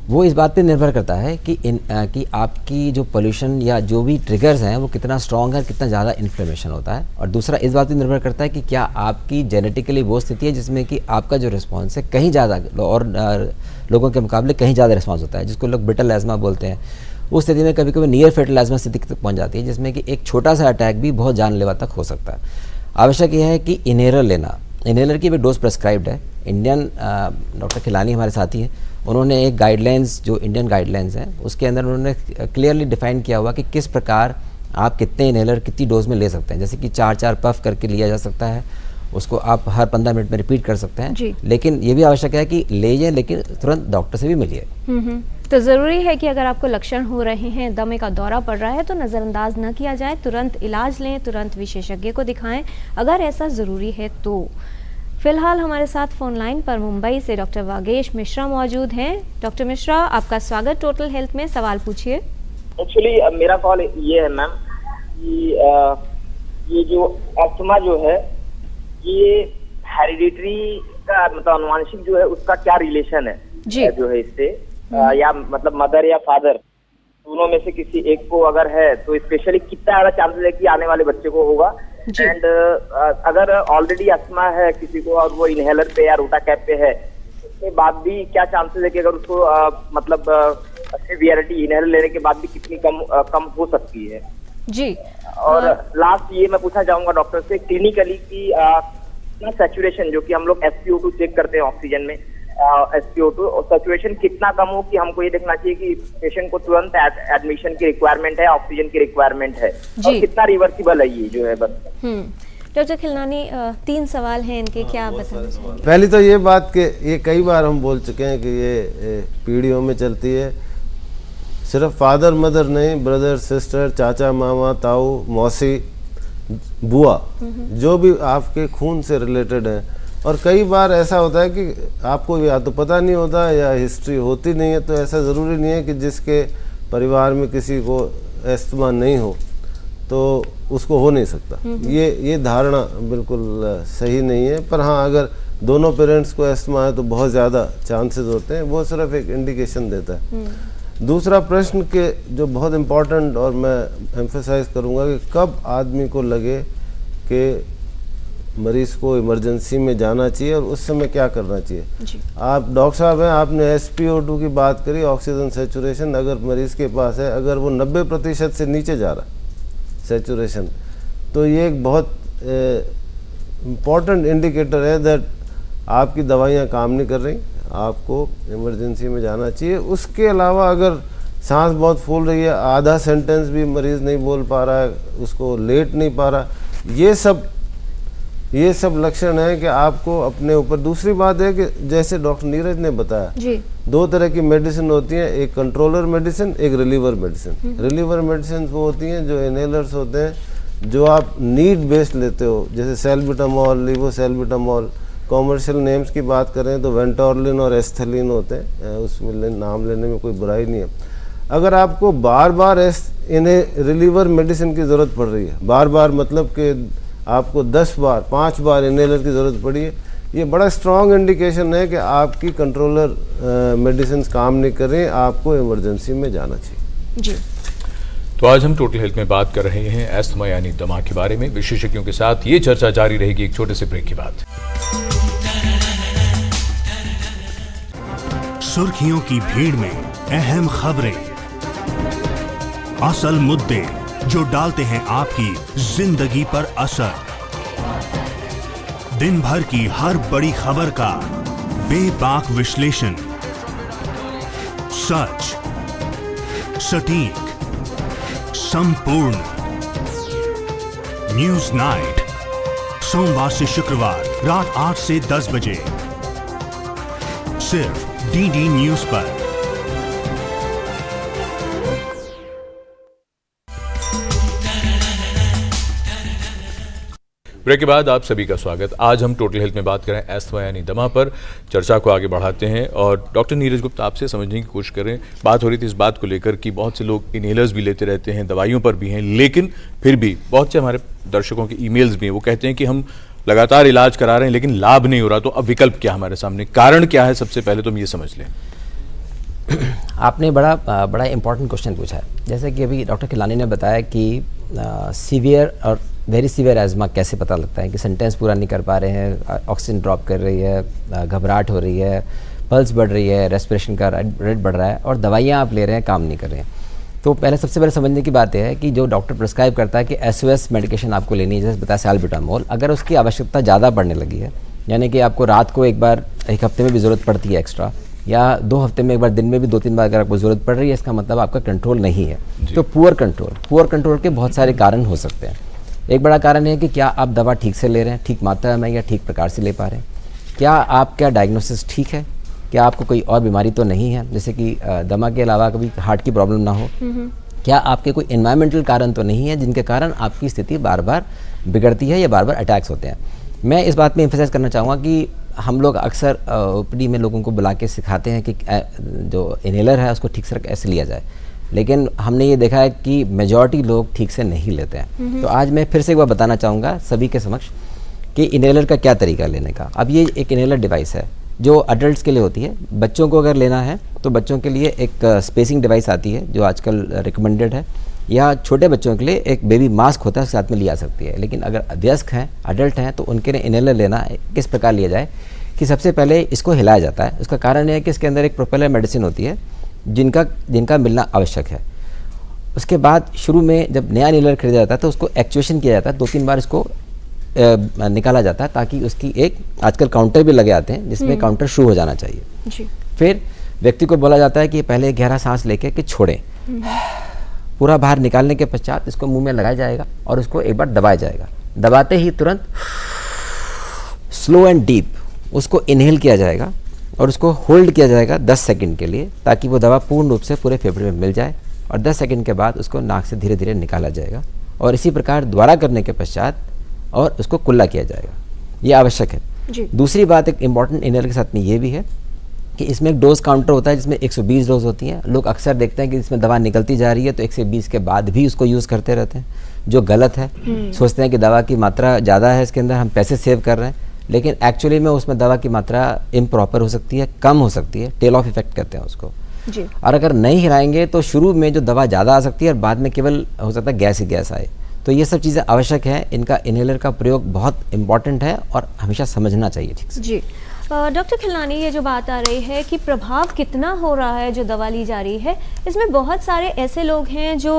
वो इस बात पे निर्भर करता है कि आपकी जो पोल्यूशन या जो भी ट्रिगर्स हैं वो कितना स्ट्रॉन्ग है, कितना ज़्यादा इन्फ्लेमेशन होता है। और दूसरा इस बात पे निर्भर करता है कि क्या आपकी जेनेटिकली वो स्थिति है जिसमें कि आपका जो रिस्पॉन्स है कहीं ज़्यादा और लोगों के मुकाबले कहीं ज़्यादा रिस्पॉन्स होता है, जिसको लोग ब्रिटल एस्मा बोलते हैं। उस स्थिति में कभी कभी नियर फेटल एस्मा स्थिति तक पहुँच जाती है, जिसमें कि एक छोटा सा अटैक भी बहुत जानलेवा तक हो सकता है। आवश्यक यह है कि इनहेलर लेना, इनहेलर की भी डोज प्रेस्क्राइब्ड है। इंडियन डॉक्टर खिलानी हमारे साथी हैं, उन्होंने एक गाइडलाइंस जो इंडियन गाइडलाइंस हैं उसके अंदर उन्होंने क्लियरली डिफाइन किया हुआ कि किस प्रकार आप कितने इनहेलर कितनी डोज में ले सकते हैं। जैसे कि 4-4 पफ करके लिया जा सकता है, उसको आप हर 15 मिनट में रिपीट कर सकते हैं, लेकिन ये भी आवश्यक है कि लीजिए लेकिन तुरंत डॉक्टर से भी मिलिए। तो ज़रूरी है कि अगर आपको लक्षण हो रहे हैं, दमे का दौरा पड़ रहा है, तो नज़रअंदाज न किया जाए, तुरंत इलाज लें, तुरंत विशेषज्ञ को दिखाएं अगर ऐसा ज़रूरी है तो। फिलहाल हमारे साथ फोन लाइन पर मुंबई से डॉक्टर वागेश मिश्रा मौजूद हैं। डॉक्टर मिश्रा, आपका स्वागत टोटल हेल्थ में, सवाल पूछिए। एक्चुअली मेरा कॉल ये है मैम कि ये जो अस्थमा जो है ये हेरिडिटरी का मतलब अनुवांशिक जो है उसका क्या रिलेशन है जो है इससे, या मतलब मदर या फादर दोनों में से किसी एक को अगर है तो स्पेशली कितना ज्यादा चांसेस है कि आने वाले बच्चे को होगा। एंड अगर ऑलरेडी अस्थमा है किसी को और वो इनहेलर पे या रोटा कैप पे है, उसके बाद भी क्या चांसेस है कि अगर उसको मतलब सीवियरिटी इनहेलर लेने के बाद भी कितनी कम हो सकती है जी। और लास्ट ये मैं पूछना चाहूंगा डॉक्टर से क्लिनिकली कि सैचुरेशन जो कि हम लोग SpO2 चेक करते हैं ऑक्सीजन में, SpO2 और सैचुरेशन कितना कम हो कि हमको ये देखना चाहिए कि पेशेंट को तुरंत एडमिशन की रिक्वायरमेंट है, ऑक्सीजन की रिक्वायरमेंट है, और कितना रिवर्सिबल है ये जो है बस। डॉक्टर खिलनानी, 3 सवाल हैं इनके, क्या बताना चाहिए? पहली तो ये बात कि ये कई बार हम बोल चुके हैं कि ये पीढ़ियों में चलती है, सिर्फ फादर मदर नहीं, ब्रदर सिस्टर, चाचा मामा ताऊ मौसी, बुआ, जो भी आपके खून से रिलेटेड है। और कई बार ऐसा होता है कि आपको या तो पता नहीं होता या हिस्ट्री होती नहीं है, तो ऐसा ज़रूरी नहीं है कि जिसके परिवार में किसी को अस्थमा नहीं हो तो उसको हो नहीं सकता। ये धारणा बिल्कुल सही नहीं है। पर हाँ, अगर दोनों पेरेंट्स को अस्थमा है तो बहुत ज़्यादा चांसेस होते हैं, वो सिर्फ एक इंडिकेशन देता है। दूसरा प्रश्न के जो बहुत इम्पोर्टेंट और मैं एम्फेसाइज करूँगा कि कब आदमी को लगे कि मरीज को इमरजेंसी में जाना चाहिए और उस समय क्या करना चाहिए। आप डॉक्टर साहब हैं, आपने SpO2 की बात करी, ऑक्सीजन सेचुरेशन अगर मरीज के पास है, अगर वो 90% से नीचे जा रहा सेचुरेशन, तो ये एक बहुत इम्पॉर्टेंट इंडिकेटर है दैट आपकी दवाइयाँ काम नहीं कर रही, आपको इमरजेंसी में जाना चाहिए। उसके अलावा अगर सांस बहुत फूल रही है, आधा सेंटेंस भी मरीज़ नहीं बोल पा रहा है, उसको लेट नहीं पा रहा, ये सब लक्षण है कि आपको अपने ऊपर। दूसरी बात है कि जैसे डॉक्टर नीरज ने बताया जी, 2 तरह की मेडिसिन होती हैं, एक कंट्रोलर मेडिसिन, एक रिलीवर मेडिसिन। रिलीवर मेडिसिन वो होती हैं जो इनहेलर्स होते हैं, जो आप नीड बेस्ड लेते हो, जैसे सेल्बिटामोल, लिवोसेल्बिटामोल। कॉमर्शियल नेम्स की बात करें तो वेंटोरलिन और एस्थलीन होते हैं, उसमें नाम लेने में कोई बुराई नहीं है। अगर आपको बार बार इन्हें रिलीवर मेडिसिन की ज़रूरत पड़ रही है, बार बार मतलब कि आपको 5 बार इनहेलर की ज़रूरत पड़ी है, ये बड़ा स्ट्रॉन्ग इंडिकेशन है कि आपकी कंट्रोलर मेडिसिन काम नहीं कर रही है, आपको इमरजेंसी में जाना चाहिए जी। तो आज हम टोटल हेल्थ में बात कर रहे हैं अस्थमा यानी दमा के बारे में। विशेषज्ञों के साथ ये चर्चा जारी रहेगी एक छोटे से ब्रेक के बाद। सुर्खियों की भीड़ में अहम खबरें, असल मुद्दे जो डालते हैं आपकी जिंदगी पर असर, दिन भर की हर बड़ी खबर का बेबाक विश्लेषण, सच, सटीक, संपूर्ण। न्यूज नाइट, सोमवार से शुक्रवार रात 8 से 10 बजे, सिर्फ DD न्यूज पर। ब्रेक के बाद आप सभी का स्वागत। आज हम टोटल हेल्थ में बात करें अस्थमा यानी दमा पर। चर्चा को आगे बढ़ाते हैं और डॉक्टर नीरज गुप्ता आपसे समझने की कोशिश करें। बात हो रही थी इस बात को लेकर कि बहुत से लोग इनहेलर्स भी लेते रहते हैं, दवाइयों पर भी हैं, लेकिन फिर भी बहुत से हमारे दर्शकों के ईमेल्स भी हैं, वो कहते हैं कि हम लगातार इलाज करा रहे हैं लेकिन लाभ नहीं हो रहा। तो अब विकल्प क्या हमारे सामने, कारण क्या है, सबसे पहले तो हम ये समझ लें। आपने बड़ा इंपॉर्टेंट क्वेश्चन पूछा है। जैसे कि अभी डॉक्टर खिलानी ने बताया कि सीवियर और वेरी सीवियर एज़मा कैसे पता लगता है कि सेंटेंस पूरा नहीं कर पा रहे हैं, ऑक्सीजन ड्रॉप कर रही है, घबराहट हो रही है, पल्स बढ़ रही है, रेस्पिरेशन का रेट बढ़ रहा है और दवाइयाँ आप ले रहे हैं काम नहीं कर रहे हैं। तो सबसे पहले समझने की बात यह है कि जो डॉक्टर प्रिस्क्राइब करता है कि SOS मेडिकेशन आपको लेनी है, जैसे बताया सैल्बिटामोल, अगर उसकी आवश्यकता ज़्यादा बढ़ने लगी है, यानी कि आपको रात को एक बार 1 हफ्ते में भी ज़रूरत पड़ती है एक्स्ट्रा, या 2 हफ्ते में एक बार, दिन में भी 2-3 बार अगर आपको ज़रूरत पड़ रही है, इसका मतलब आपका कंट्रोल नहीं है। तो पुअर कंट्रोल के बहुत सारे कारण हो सकते हैं। एक बड़ा कारण है कि क्या आप दवा ठीक से ले रहे हैं, ठीक मात्रा में या ठीक प्रकार से ले पा रहे हैं, क्या डायग्नोसिस ठीक है, क्या आपको कोई और बीमारी तो नहीं है, जैसे कि दमा के अलावा कभी हार्ट की प्रॉब्लम ना हो, क्या आपके कोई एनवायरमेंटल कारण तो नहीं है जिनके कारण आपकी स्थिति बार बार बिगड़ती है या बार बार अटैक्स होते हैं। मैं इस बात में एम्फसाइज करना चाहूँगा कि हम लोग अक्सर OPD में लोगों को बुला के सिखाते हैं कि जो इनहेलर है उसको ठीक से कैसे लिया जाए, लेकिन हमने ये देखा है कि मेजॉरिटी लोग ठीक से नहीं लेते हैं। तो आज मैं फिर से एक बार बताना चाहूँगा सभी के समक्ष कि इनहेलर का क्या तरीका लेने का। अब ये एक इनहेलर डिवाइस है जो अडल्ट्स के लिए होती है। बच्चों को अगर लेना है तो बच्चों के लिए एक स्पेसिंग डिवाइस आती है जो आजकल रिकमेंडेड है, या छोटे बच्चों के लिए एक बेबी मास्क होता है, साथ में लिया सकती है। लेकिन अगर वयस्क हैं, अडल्ट हैं, तो उनके लिए इनहेलर लेना किस प्रकार लिया जाए कि सबसे पहले इसको हिलाया जाता है। उसका कारण है कि इसके अंदर एक प्रोपेलर मेडिसिन होती है जिनका मिलना आवश्यक है। उसके बाद शुरू में जब नया इनहेलर खरीदा जाता है तो उसको एक्चुएशन किया जाता है, 2-3 बार इसको निकाला जाता है ताकि उसकी एक आजकल काउंटर भी लगे आते हैं जिसमें काउंटर शुरू हो जाना चाहिए जी। फिर व्यक्ति को बोला जाता है कि पहले गहरा सांस लेके कि छोड़ें, पूरा बाहर निकालने के पश्चात इसको मुंह में लगाया जाएगा और उसको एक बार दबाया जाएगा। दबाते ही तुरंत स्लो एंड डीप उसको इनहेल किया जाएगा और उसको होल्ड किया जाएगा 10 सेकंड के लिए, ताकि वो दवा पूर्ण रूप से पूरे फेफड़े में मिल जाए। और 10 सेकंड के बाद उसको नाक से धीरे धीरे निकाला जाएगा और इसी प्रकार दोबारा करने के पश्चात और उसको कुल्ला किया जाएगा, ये आवश्यक है जी। दूसरी बात एक इम्पॉर्टेंट इनहेलर के साथ में ये भी है कि इसमें एक डोज काउंटर होता है जिसमें 120 डोज होती हैं। लोग अक्सर देखते हैं कि इसमें दवा निकलती जा रही है तो 120 के बाद भी उसको यूज़ करते रहते हैं, जो गलत है। सोचते हैं कि दवा की मात्रा ज़्यादा है इसके अंदर, हम पैसे सेव कर रहे हैं, लेकिन एक्चुअली में उसमें दवा की मात्रा इम्प्रॉपर हो सकती है, कम हो सकती है, टेल ऑफ इफेक्ट कहते हैं उसको जी। और अगर नहीं हिलाएंगे तो शुरू में जो दवा ज़्यादा आ सकती है और बाद में केवल हो सकता है गैस ही गैस आए। तो ये सब चीज़ें आवश्यक है, इनका इनहेलर का प्रयोग बहुत इंपॉर्टेंट है और हमेशा समझना चाहिए ठीक से। जी डॉक्टर खिलनानी, ये जो बात आ रही है कि प्रभाव कितना हो रहा है जो दवा ली जा रही है, इसमें बहुत सारे ऐसे लोग हैं जो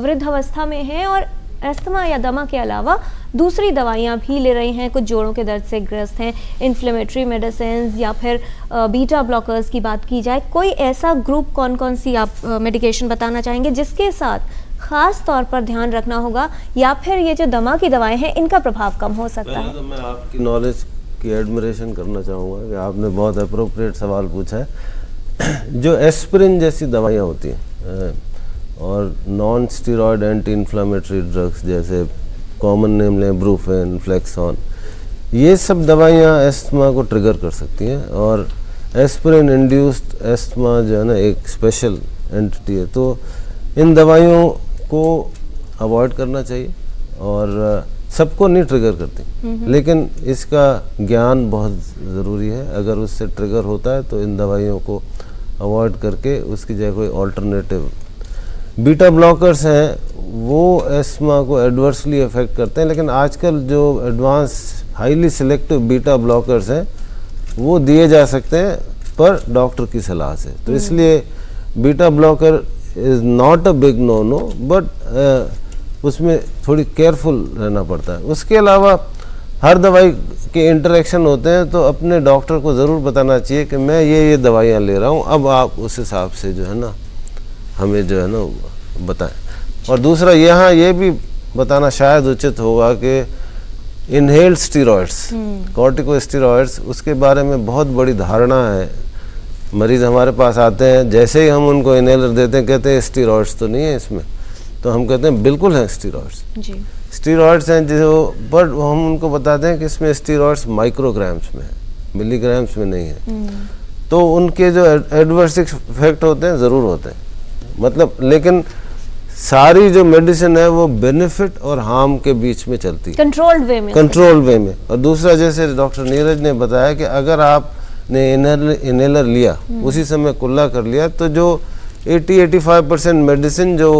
वृद्धावस्था में हैं और अस्थमा या दमा के अलावा दूसरी दवाइयाँ भी ले रही हैं, कुछ जोड़ों के दर्द से ग्रस्त हैं, इन्फ्लेमेटरी मेडिसिन या फिर बीटा ब्लॉकर्स की बात की जाए, कोई ऐसा ग्रुप कौन कौन सी आप मेडिकेशन बताना चाहेंगे जिसके साथ खास तौर पर ध्यान रखना होगा, या फिर ये जो दमा की दवाएं हैं इनका प्रभाव कम हो सकता है? तो मैं आपकी नॉलेज की एडमिरेशन करना चाहूँगा कि आपने बहुत अप्रोप्रिएट सवाल पूछा है। जो एस्पिरिन जैसी दवाइयाँ होती हैं और non steroid anti inflammatory drugs जैसे कॉमन नेम लें ब्रूफेन, फ्लेक्सॉन, ये सब दवाइयाँ एस्थमा को ट्रिगर कर सकती हैं और एस्पिरिन इंड्यूस्ड एस्थमा जो है ना एक स्पेशल एंटिटी है, तो इन दवाइयों को अवॉइड करना चाहिए और सबको नहीं ट्रिगर करती, लेकिन इसका ज्ञान बहुत ज़रूरी है। अगर उससे ट्रिगर होता है तो इन दवाइयों को अवॉइड करके उसकी जगह कोई ऑल्टरनेटिव। बीटा ब्लॉकर्स हैं वो एस्थमा को एडवर्सली अफेक्ट करते हैं, लेकिन आजकल जो advance highly selective beta blockers हैं वो दिए जा सकते हैं पर डॉक्टर की सलाह से। तो इसलिए beta blocker is not a big no no, but उसमें थोड़ी केयरफुल रहना पड़ता है। उसके अलावा हर दवाई के इंटरेक्शन होते हैं, तो अपने डॉक्टर को ज़रूर बताना चाहिए कि मैं ये दवाइयाँ ले रहा हूँ, अब आप उस हिसाब से जो है ना हमें जो है ना बताएं। और दूसरा यहाँ ये भी बताना शायद उचित होगा कि इनहेल्ड स्टीरॉइड्स, कॉर्टिकोस्टेरॉइड्स, उसके बारे में बहुत बड़ी धारणा है। मरीज़ हमारे पास आते हैं, जैसे ही हम उनको इनहेलर देते हैं कहते हैं स्टीरॉइड्स तो नहीं है इसमें, तो हम कहते हैं बिल्कुल हैं स्टीरॉइड्स जी। स्टीरॉइड्स हैं जो, बट हम उनको बताते हैं कि इसमें स्टीरॉइड्स माइक्रोग्राम्स में है, मिलीग्राम्स में नहीं है। तो उनके जो एडवर्स इफेक्ट होते हैं ज़रूर होते हैं, मतलब, लेकिन सारी जो मेडिसिन है वो बेनिफिट और हार्म के बीच में चलती है, कंट्रोल्ड वे में। और दूसरा, जैसे डॉक्टर नीरज ने बताया कि अगर आपने इनहेलर लिया, उसी समय कुल्ला कर लिया, तो जो 80-85% मेडिसिन जो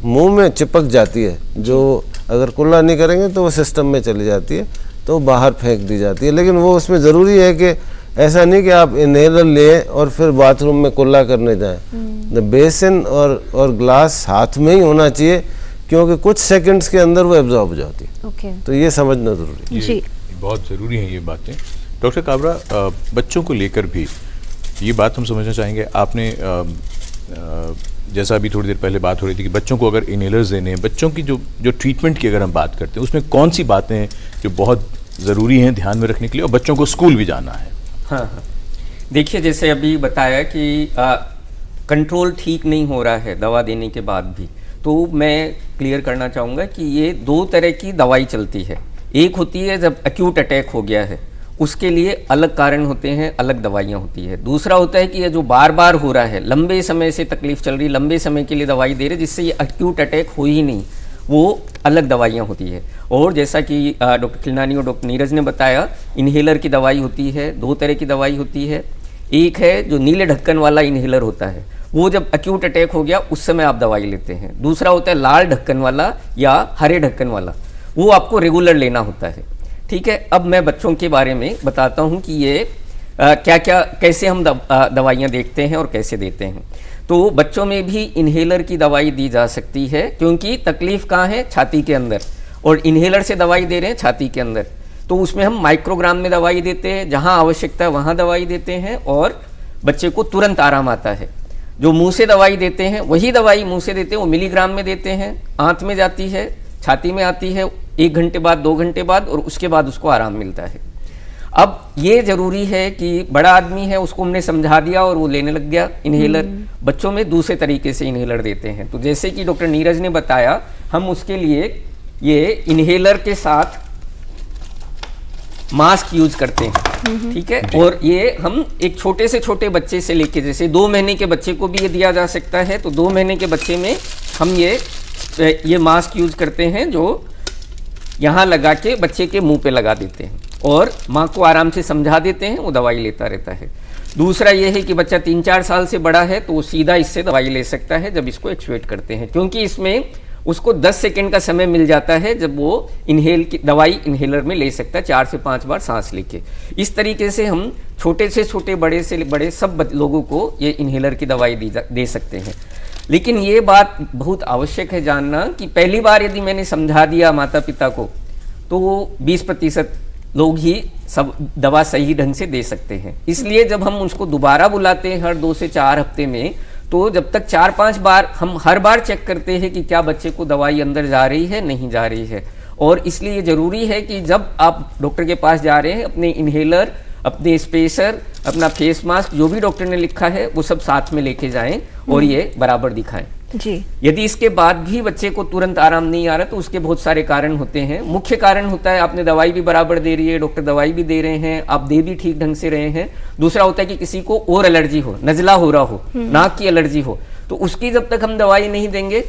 मुंह में चिपक जाती है, जो अगर कुल्ला नहीं करेंगे तो वो सिस्टम में चली जाती है, तो बाहर फेंक दी जाती है। लेकिन वो उसमें ज़रूरी है कि ऐसा नहीं कि आप इनहेलर लें और फिर बाथरूम में कुल्ला करने जाएं। द बेसिन और ग्लास हाथ में ही होना चाहिए, क्योंकि कुछ सेकंड्स के अंदर वो एब्जॉर्ब हो जाती है। तो ये समझना ज़रूरी है। जी, बहुत ज़रूरी है ये बातें। डॉक्टर काबरा, बच्चों को लेकर भी ये बात हम समझना चाहेंगे। आपने जैसा अभी थोड़ी देर पहले बात हो रही थी कि बच्चों को अगर इनहेलर्स देने हैं, बच्चों की जो ट्रीटमेंट की अगर हम बात करते हैं, उसमें कौन सी बातें हैं जो बहुत ज़रूरी हैं ध्यान में रखने के लिए, और बच्चों को स्कूल भी जाना है? हाँ, देखिए, जैसे अभी बताया कि कंट्रोल ठीक नहीं हो रहा है दवा देने के बाद भी, तो मैं क्लियर करना चाहूँगा कि ये दो तरह की दवाई चलती है। एक होती है जब एक्यूट अटैक हो गया है, उसके लिए अलग कारण होते हैं, अलग दवाइयाँ होती है। दूसरा होता है कि ये जो बार बार हो रहा है, लंबे समय से तकलीफ चल रही, लंबे समय के लिए दवाई दे रहे जिससे ये एक्यूट अटैक हो ही नहीं, वो अलग दवाइयाँ होती है। और जैसा कि डॉक्टर खिलनानी और डॉक्टर नीरज ने बताया, इन्हेलर की दवाई होती है, दो तरह की दवाई होती है। एक है जो नीले ढक्कन वाला इन्हेलर होता है, वो जब एक्यूट अटैक हो गया उस समय आप दवाई लेते हैं। दूसरा होता है लाल ढक्कन वाला या हरे ढक्कन वाला, वो आपको रेगुलर लेना होता है। ठीक है, अब मैं बच्चों के बारे में बताता हूँ कि ये कैसे हम दवाइयाँ देखते हैं और कैसे देते हैं। तो बच्चों में भी इन्हेलर की दवाई दी जा सकती है, क्योंकि तकलीफ कहाँ है, छाती के अंदर, और इन्हेलर से दवाई दे रहे हैं छाती के अंदर, तो उसमें हम माइक्रोग्राम में दवाई देते हैं, जहाँ आवश्यकता है वहाँ दवाई देते हैं और बच्चे को तुरंत आराम आता है। जो मुंह से दवाई देते हैं वही दवाई मुंह से देते हैं, वो मिलीग्राम में देते हैं, आंत में जाती है, छाती में आती है 1 घंटे बाद 2 घंटे बाद, और उसके बाद उसको आराम मिलता है। अब ये जरूरी है कि बड़ा आदमी है उसको हमने समझा दिया और वो लेने लग गया इन्हेलर। बच्चों में दूसरे तरीके से इन्हेलर देते हैं। तो जैसे कि डॉक्टर नीरज ने बताया, हम उसके लिए ये इन्हेलर के साथ मास्क यूज करते हैं, ठीक है। और ये हम एक छोटे से छोटे बच्चे से लेके, जैसे 2 महीने के बच्चे को भी ये दिया जा सकता है, तो 2 महीने के बच्चे में हम ये मास्क यूज करते हैं, जो यहाँ लगा के बच्चे के मुंह पे लगा देते हैं और माँ को आराम से समझा देते हैं, वो दवाई लेता रहता है। दूसरा ये है कि बच्चा 3-4 साल से बड़ा है तो वो सीधा इससे दवाई ले सकता है जब इसको एक्चुएट करते हैं, क्योंकि इसमें उसको 10 सेकंड का समय मिल जाता है जब वो इनहेल की दवाई इनहेलर में ले सकता है, 4 से 5 बार सांस लेके। इस तरीके से हम छोटे से छोटे, बड़े से बड़े सब लोगों को ये इनहेलर की दवाई दे सकते हैं। लेकिन ये बात बहुत आवश्यक है जानना कि पहली बार यदि मैंने समझा दिया माता पिता को तो वो 20% लोग ही सब दवा सही ढंग से दे सकते हैं। इसलिए जब हम उसको दोबारा बुलाते हैं हर 2 से 4 हफ्ते में, तो जब तक 4-5 बार हम हर बार चेक करते हैं कि क्या बच्चे को दवाई अंदर जा रही है, नहीं जा रही है। और इसलिए जरूरी है कि जब आप डॉक्टर के पास जा रहे हैं, अपने इनहेलर, अपने स्पेसर, अपना फेस मास्क, जो भी डॉक्टर ने लिखा है वो सब साथ में लेके जाएं और ये बराबर दिखाएं जी। यदि इसके बाद भी बच्चे को तुरंत आराम नहीं आ रहा तो उसके बहुत सारे कारण होते हैं। मुख्य कारण होता है आपने दवाई भी बराबर दे रही है, डॉक्टर दवाई भी दे रहे हैं, आप दे भी ठीक ढंग से रहे हैं। दूसरा होता है कि किसी को और एलर्जी हो, नजला हो रहा हो, नाक की एलर्जी हो, तो उसकी जब तक हम दवाई नहीं देंगे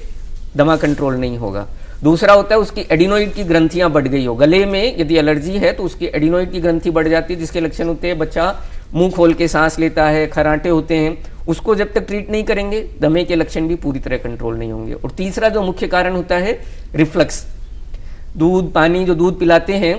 दमा कंट्रोल नहीं होगा। दूसरा होता है उसकी एडिनोइड की ग्रंथियां बढ़ गई हो, गले में यदि एलर्जी है तो उसकी एडिनोइड की ग्रंथि बढ़ जाती है, जिसके लक्षण होते हैं बच्चा मुंह खोल के सांस लेता है, खराटे होते हैं। उसको जब तक ट्रीट नहीं करेंगे दमे के लक्षण भी पूरी तरह कंट्रोल नहीं होंगे। और तीसरा जो मुख्य कारण होता है रिफ्लक्स, दूध पानी जो दूध पिलाते हैं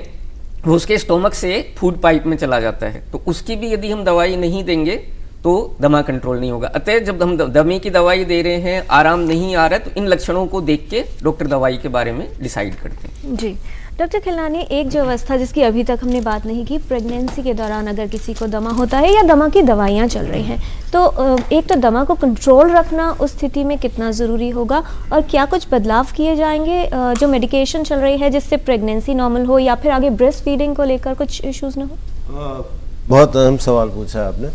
वो उसके स्टोमक से फूड पाइप में चला जाता है, तो उसकी भी यदि हम दवाई नहीं देंगे तो दमा कंट्रोल नहीं होगा। अतः जब हम दमे की दवाई दे रहे हैं, आराम नहीं आ रहा है, तो इन लक्षणों को देख के डॉक्टर दवाई के बारे में डिसाइड करते हैं। जी डॉक्टर खिलनानी, एक जो अवस्था जिसकी अभी तक हमने बात नहीं की, प्रेगनेंसी के दौरान अगर किसी को दमा होता है या दमा की दवाइयाँ चल रही हैं, तो एक तो दमा को कंट्रोल रखना उस स्थिति में कितना ज़रूरी होगा, और क्या कुछ बदलाव किए जाएंगे जो मेडिकेशन चल रही है जिससे प्रेगनेंसी नॉर्मल हो या फिर आगे ब्रेस्ट फीडिंग को लेकर कुछ इश्यूज़ ना हो? बहुत अहम सवाल पूछा आपने।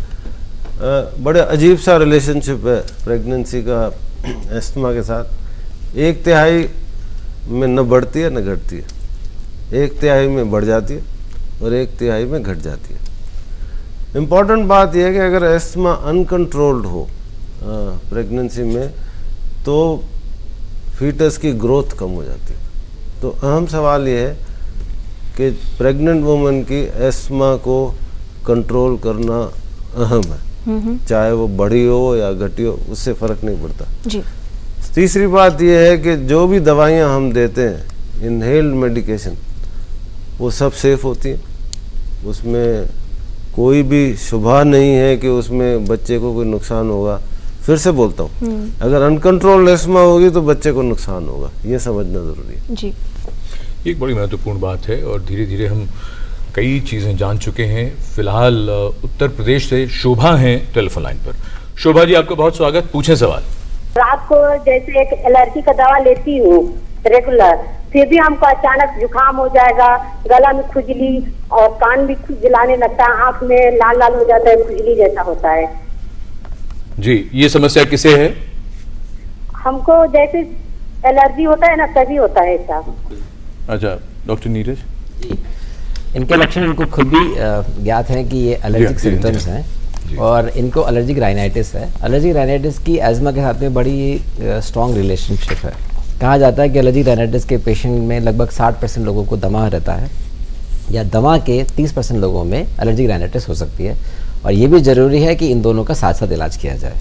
बड़े अजीब सा रिलेशनशिप है प्रेगनेंसी का एस्थमा के साथ। 1/3 में न बढ़ती है न घटती है, 1/3 में बढ़ जाती है और 1/3 में घट जाती है। इम्पॉर्टेंट बात यह है कि अगर एस्थमा अनकंट्रोल्ड हो प्रेगनेंसी में तो फीटस की ग्रोथ कम हो जाती है। तो अहम सवाल ये है कि प्रेग्नेंट वुमन की एस्थमा को कंट्रोल करना अहम है, चाहे वो बढ़ी हो या घटी हो, उससे फर्क नहीं पड़ता जी। तीसरी बात यह है कि जो भी दवाइयाँ हम देते हैं इनहेल्ड मेडिकेशन, वो सब सेफ होती हैं, उसमें कोई भी शुबा नहीं है कि उसमें बच्चे को कोई नुकसान होगा। फिर से बोलता हूँ, अगर अनकंट्रोल्ड एस्थमा होगी तो बच्चे को नुकसान होगा, ये समझना जरूरी है जी। एक बड़ी महत्वपूर्ण बात है और धीरे धीरे हम कई चीज़ें जान चुके हैं। फिलहाल उत्तर प्रदेश से शोभा हैं टेलीफोन लाइन पर। शोभा जी, आपका बहुत स्वागत, पूछें सवाल। रात को जैसे एक एलर्जी का दवा लेती हूँ रेगुलर, फिर भी हमको अचानक जुकाम हो जाएगा, गला में खुजली और कान भी खुजलाने लगता है, आँख में लाल लाल हो जाता है, खुजली जैसा होता है। जी, ये समस्या किसे है? हमको जैसे एलर्जी होता है ना तभी होता है ऐसा। अच्छा, डॉक्टर नीरज जी, इनके लक्षण इनको खुद भी ज्ञात हैं कि ये एलर्जिक सिम्टम्स हैं और इनको एलर्जिक राइनाइटिस है। एलर्जिक राइनाइटिस की एज़मा के साथ में बड़ी स्ट्रॉन्ग रिलेशनशिप है। कहा जाता है कि एलर्जिक राइनाइटिस के पेशेंट में लगभग 60% लोगों को दमा रहता है या दमा के 30% लोगों में एलर्जिक राइनाइटिस हो सकती है। और ये भी ज़रूरी है कि इन दोनों का साथ साथ इलाज किया जाए।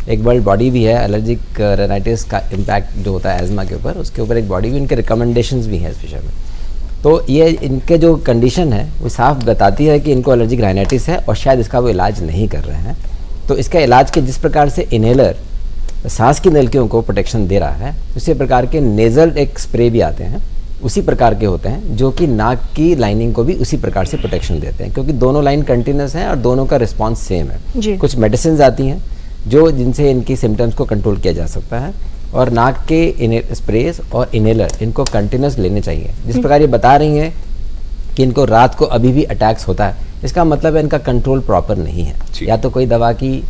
एक वर्ल्ड बॉडी भी है एलर्जिक राइनाइटिस का इम्पैक्ट जो होता है एज़मा के ऊपर, उसके ऊपर एक बॉडी भी, उनके रिकमेंडेशंस भी हैं इस विषय में। तो ये इनके जो कंडीशन है वो साफ बताती है कि इनको एलर्जिक राइनाइटिस है और शायद इसका वो इलाज नहीं कर रहे हैं। तो इसका इलाज के जिस प्रकार से इनहेलर सांस की नलिकाओं को प्रोटेक्शन दे रहा है, उसी प्रकार के नेज़ल एक स्प्रे भी आते हैं, उसी प्रकार के होते हैं जो कि नाक की लाइनिंग को भी उसी प्रकार से प्रोटेक्शन देते हैं, क्योंकि दोनों लाइन कंटिन्यूस हैं और दोनों का रिस्पॉन्स सेम है। कुछ मेडिसिन आती हैं जो जिनसे इनकी सिम्टम्स को कंट्रोल किया जा सकता है, और नाक के स्प्रेस और इनहेलर इनको कंटिन्यूस लेने चाहिए। जिस प्रकार ये बता रही हैं कि इनको रात को अभी भी अटैक्स होता है, इसका मतलब है इनका कंट्रोल प्रॉपर नहीं है, या तो कोई दवा की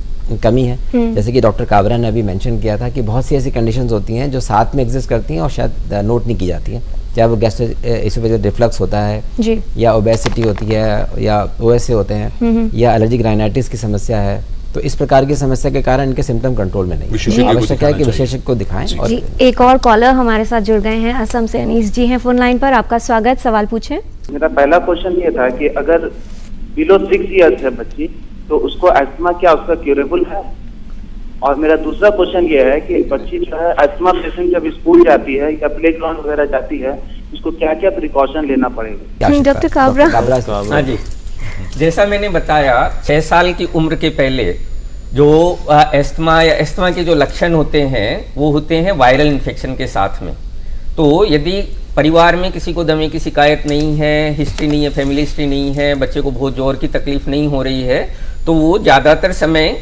कमी है, जैसे कि डॉक्टर काबरा ने अभी मेंशन किया था कि बहुत सी ऐसी कंडीशंस होती हैं जो साथ में एग्जिस्ट करती हैं और शायद नोट नहीं की जाती हैं, चाहे वो गैस्ट्रोएसोफेजियल रिफ्लक्स होता है जी, या ओबेसिटी होती है, या ओएसए होते हैं, या एलर्जिक राइनाइटिस की समस्या है। तो इस प्रकार की समस्या के कारण इनके सिम्टम कंट्रोल में नहीं, आवश्यक है कि विशेषज्ञ को दिखाएं। और एक और कॉलर हमारे साथ जुड़ गए हैं, असम से अनीस जी हैं फोन लाइन पर, आपका स्वागत, सवाल पूछें। मेरा पहला क्वेश्चन ये था कि अगर बिलो 6 इयर्स है बच्ची तो उसको अस्थमा क्या उसका क्यूरेबल है? और मेरा दूसरा क्वेश्चन ये है कि बच्ची जो है अस्थमा पेशेंट जब स्कूल जाती है या प्ले ग्राउंड वगैरह जाती है, उसको क्या क्या प्रिकॉशन लेना पड़ेगा? डॉक्टर काबरा। हाँ जी, जैसा मैंने बताया 6 साल की उम्र के पहले जो एस्थमा या एस्थमा के जो लक्षण होते हैं वो होते हैं वायरल इन्फेक्शन के साथ में। तो यदि परिवार में किसी को दमे की शिकायत नहीं है, हिस्ट्री नहीं है, फैमिली हिस्ट्री नहीं है, बच्चे को बहुत जोर की तकलीफ नहीं हो रही है, तो वो ज़्यादातर समय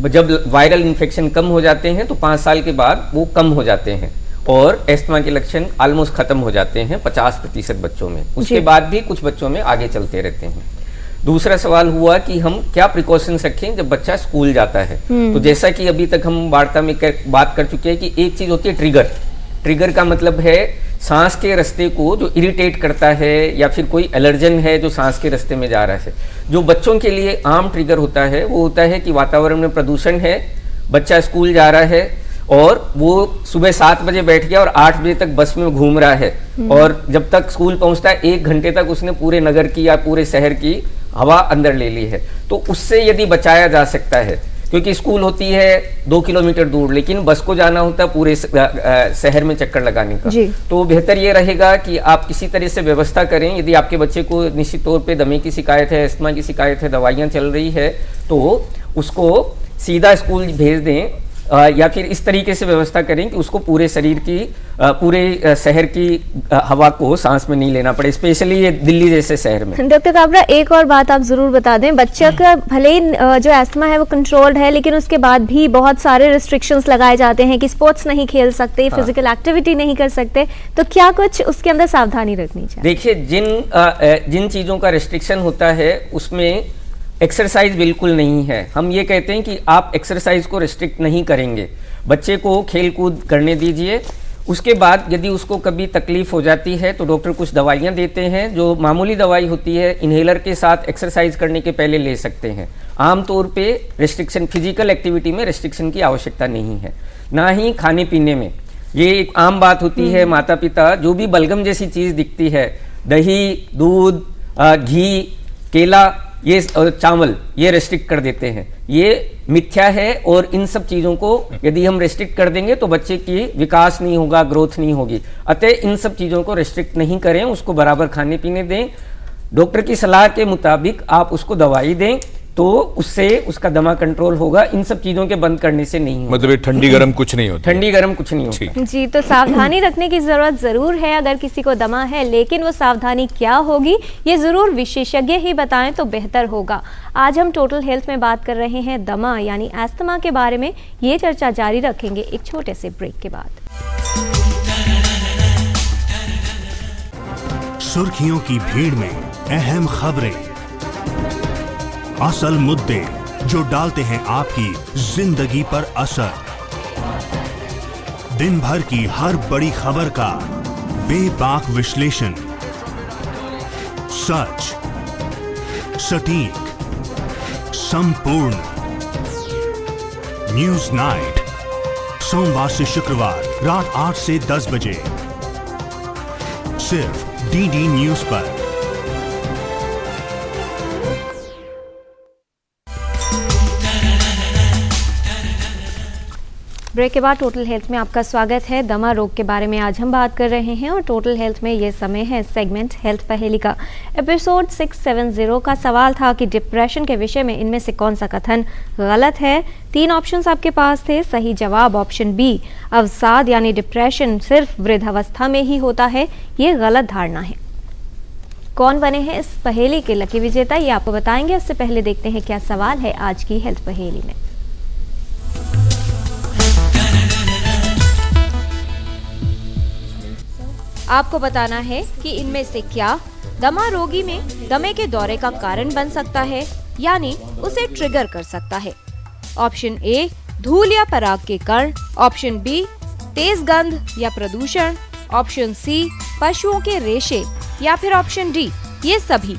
जब वायरल इन्फेक्शन कम हो जाते हैं तो 5 साल के बाद वो कम हो जाते हैं और एस्थमा के लक्षण ऑलमोस्ट खत्म हो जाते हैं 50% बच्चों में। उसके बाद भी कुछ बच्चों में आगे चलते रहते हैं। दूसरा सवाल हुआ कि हम क्या प्रिकॉशंस रखें जब बच्चा स्कूल जाता है। तो जैसा कि अभी तक हम वार्ता में बात कर चुके हैं कि एक चीज होती है ट्रिगर। ट्रिगर का मतलब है सांस के रास्ते को जो इरिटेट करता है या फिर कोई एलर्जन है जो सांस के रास्ते में जा रहा है। जो बच्चों के लिए आम ट्रिगर होता है वो होता है कि वातावरण में प्रदूषण है, बच्चा स्कूल जा रहा है और वो सुबह 7 बजे बैठ गया और 8 बजे तक बस में घूम रहा है और जब तक स्कूल पहुंचता है 1 घंटे तक उसने पूरे नगर की या पूरे शहर की हवा अंदर ले ली है। तो उससे यदि बचाया जा सकता है, क्योंकि स्कूल होती है 2 किलोमीटर दूर लेकिन बस को जाना होता है पूरे शहर में चक्कर लगाने का, तो बेहतर ये रहेगा कि आप किसी तरह से व्यवस्था करें। यदि आपके बच्चे को निश्चित तौर पे दमे की शिकायत है, अस्थमा की शिकायत है, दवाइयाँ चल रही है, तो उसको सीधा स्कूल भेज दें या फिर इस तरीके से व्यवस्था करें कि उसको पूरे शरीर की पूरे शहर की हवा को सांस में नहीं लेना पड़े, स्पेशली ये दिल्ली जैसे शहर में। डॉक्टर काबरा, एक और बात आप जरूर बता दें, बच्चे का भले ही जो एस्थमा है वो कंट्रोल्ड है लेकिन उसके बाद भी बहुत सारे रिस्ट्रिक्शंस लगाए जाते हैं कि स्पोर्ट्स नहीं खेल सकते, फिजिकल एक्टिविटी नहीं कर सकते, तो क्या कुछ उसके अंदर सावधानी रखनी चाहिए? देखिए, जिन चीजों का रिस्ट्रिक्शन होता है उसमें एक्सरसाइज बिल्कुल नहीं है। हम ये कहते हैं कि आप एक्सरसाइज को रिस्ट्रिक्ट नहीं करेंगे, बच्चे को खेल कूद करने दीजिए। उसके बाद यदि उसको कभी तकलीफ हो जाती है तो डॉक्टर कुछ दवाइयाँ देते हैं, जो मामूली दवाई होती है इन्हेलर के साथ एक्सरसाइज करने के पहले ले सकते हैं। आमतौर पे रिस्ट्रिक्शन, फिजिकल एक्टिविटी में रिस्ट्रिक्शन की आवश्यकता नहीं है, ना ही खाने पीने में। ये एक आम बात होती है, माता पिता जो भी बलगम जैसी चीज़ दिखती है, दही, दूध, घी, केला, ये चावल, ये रेस्ट्रिक्ट कर देते हैं। ये मिथ्या है और इन सब चीज़ों को यदि हम रेस्ट्रिक्ट कर देंगे तो बच्चे की विकास नहीं होगा, ग्रोथ नहीं होगी। अतः इन सब चीज़ों को रेस्ट्रिक्ट नहीं करें, उसको बराबर खाने पीने दें, डॉक्टर की सलाह के मुताबिक आप उसको दवाई दें तो उससे उसका दमा कंट्रोल होगा। इन सब चीजों के बंद करने से नहीं होगा। मतलब ठंडी गर्म कुछ नहीं होता, ठंडी गर्म कुछ नहीं होता जी। तो सावधानी रखने की जरूरत जरूर है अगर किसी को दमा है, लेकिन वो सावधानी क्या होगी ये जरूर विशेषज्ञ ही बताएं तो बेहतर होगा। आज हम टोटल हेल्थ में बात कर रहे हैं दमा यानी एस्थमा के बारे में। ये चर्चा जारी रखेंगे एक छोटे से ब्रेक के बाद। सुर्खियों की भीड़ में अहम खबरें, असल मुद्दे जो डालते हैं आपकी जिंदगी पर असर, दिन भर की हर बड़ी खबर का बेबाक विश्लेषण, सच, सटीक, संपूर्ण। न्यूज नाइट, सोमवार से शुक्रवार रात 8 से 10 बजे सिर्फ डीडी न्यूज पर। ब्रेक के बाद टोटल हेल्थ में आपका स्वागत है। दमा रोग के बारे में आज हम बात कर रहे हैं और टोटल हेल्थ में ये समय है सेगमेंट हेल्थ पहेली का। एपिसोड 670 का सवाल था कि डिप्रेशन के विषय में इनमें से कौन सा कथन गलत है। 3 ऑप्शंस आपके पास थे। सही जवाब ऑप्शन बी, अवसाद यानी डिप्रेशन सिर्फ वृद्धावस्था में ही होता है, ये गलत धारणा है। कौन बने हैं इस पहेली के लकी विजेता ये आपको बताएंगे। उससे पहले देखते हैं क्या सवाल है आज की हेल्थ पहेली में। आपको बताना है कि इनमें से क्या दमा रोगी में दमे के दौरे का कारण बन सकता है, यानी उसे ट्रिगर कर सकता है। ऑप्शन ए, धूल या पराग के कण। ऑप्शन बी, तेज गंध या प्रदूषण। ऑप्शन सी, पशुओं के रेशे। या फिर ऑप्शन डी, ये सभी।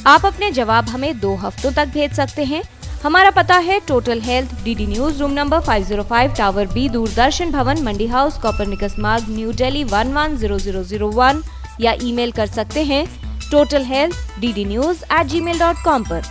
आप अपने जवाब हमें 2 हफ्तों तक भेज सकते हैं। हमारा पता है total health, DD news, room number 505, tower B, Doordarshan Bhavan, Mandi house, Copernicus Marg, New Delhi 110001, या ईमेल कर सकते हैं totalhealth@ddnews@gmail.com पर।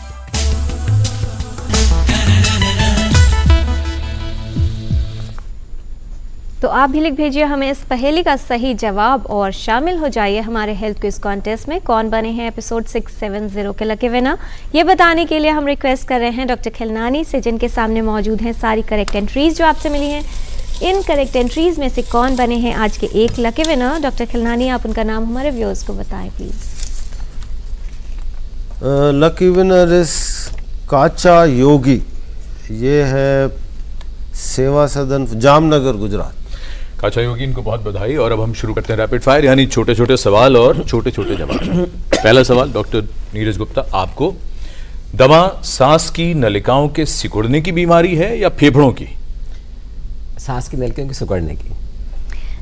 तो आप भी लिख भेजिए हमें इस पहेली का सही जवाब और शामिल हो जाइए हमारे हेल्थ क्विज कॉन्टेस्ट में। कौन बने हैं एपिसोड 670 के लकी विनर, ये बताने के लिए हम रिक्वेस्ट कर रहे हैं डॉक्टर खिलनानी से, जिनके सामने मौजूद हैं सारी करेक्ट एंट्रीज जो आपसे मिली हैं। इन करेक्ट एंट्रीज में से कौन बने हैं आज के एक लकी विनर? डॉक्टर खिलनानी, आप उनका नाम हमारे व्यूअर्स को बताएं प्लीज। लकी विनर इज काचा योगी, ये है सेवा सदन जामनगर गुजरात। काचा योगी, इनको बहुत बधाई। और अब हम शुरू करते हैं रैपिड फायर, यानी छोटे छोटे सवाल और छोटे छोटे जवाब। पहला सवाल डॉक्टर नीरज गुप्ता, आपको दमा सांस की नलिकाओं के सिकुड़ने की बीमारी है या फेफड़ों की? सांस की नलिकाओं की सिकुड़ने की।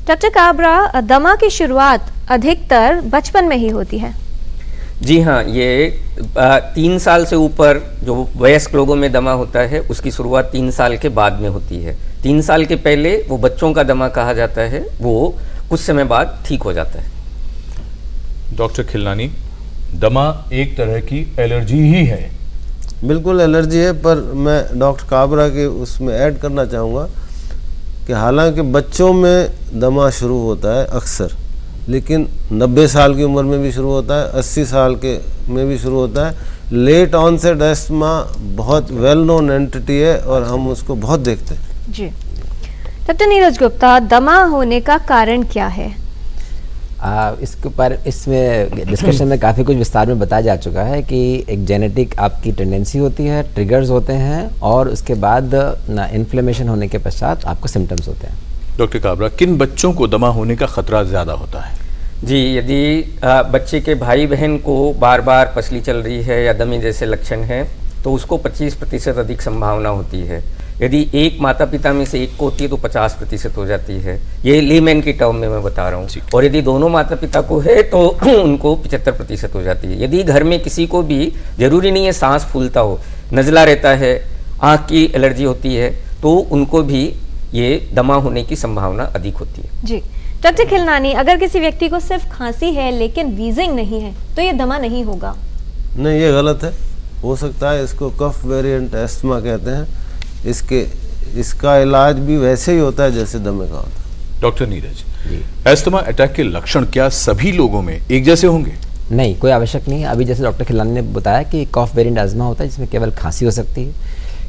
डॉक्टर काबरा, दमा की शुरुआत अधिकतर बचपन में ही होती है। जी हाँ, ये 3 साल से ऊपर जो वयस्क लोगों में दमा होता है उसकी शुरुआत 3 साल के बाद में होती है। 3 साल के पहले वो बच्चों का दमा कहा जाता है, वो कुछ समय बाद ठीक हो जाता है। डॉक्टर खिलनानी, दमा एक तरह की एलर्जी ही है? बिल्कुल एलर्जी है, पर मैं डॉक्टर काबरा के उसमें ऐड करना चाहूँगा कि हालांकि बच्चों में दमा शुरू होता है अक्सर, लेकिन 90 साल की उम्र में भी शुरू होता है, 80 साल के में भी शुरू होता है। लेट ऑनसेट एस्थमा बहुत वेल नोन एंटिटी है और हम उसको बहुत देखते हैं। जी डॉक्टर नीरज गुप्ता, दमा होने का कारण क्या है? इसके ऊपर इसमें डिस्कशन में काफ़ी कुछ विस्तार में बताया जा चुका है कि एक जेनेटिक आपकी टेंडेंसी होती है, ट्रिगर्स होते हैं और उसके बाद इन्फ्लेमेशन होने के पश्चात आपको सिम्टम्स होते हैं। डॉक्टर काबरा, किन बच्चों को दमा होने का खतरा ज़्यादा होता है? जी, यदि बच्चे के भाई बहन को बार बार पसली चल रही है या दमे जैसे लक्षण हैं तो उसको 25% अधिक संभावना होती है। यदि एक माता पिता में से एक को होती है तो 50% हो जाती है। ये लेमैन की टर्म में मैं बता रहा हूँ। और यदि दोनों माता पिता को है तो उनको 75% हो जाती है। यदि घर में किसी को भी, जरूरी नहीं है सांस फूलता हो, नज़ला रहता है, आँख की एलर्जी होती है, तो उनको भी ये दमा होने की संभावना अधिक होती है। जी डॉक्टर खिलनानी, अगर किसी व्यक्ति को सिर्फ खांसी है लेकिन वीजिंग नहीं है तो ये दमा नहीं होगा? नहीं, ये गलत है। हो सकता है, इसको कफ वेरिएंट एस्थमा कहते हैं। इसका इलाज भी वैसे ही होता है जैसे दमे का होता है। डॉक्टर नीरज, एस्थमा अटैक के लक्षण क्या सभी लोगों में एक जैसे होंगे? नहीं, कोई आवश्यक नहीं है। अभी जैसे डॉक्टर खिलानी ने बताया कि कफ वेरिएंट एस्थमा होता है जिसमें केवल खांसी हो सकती है,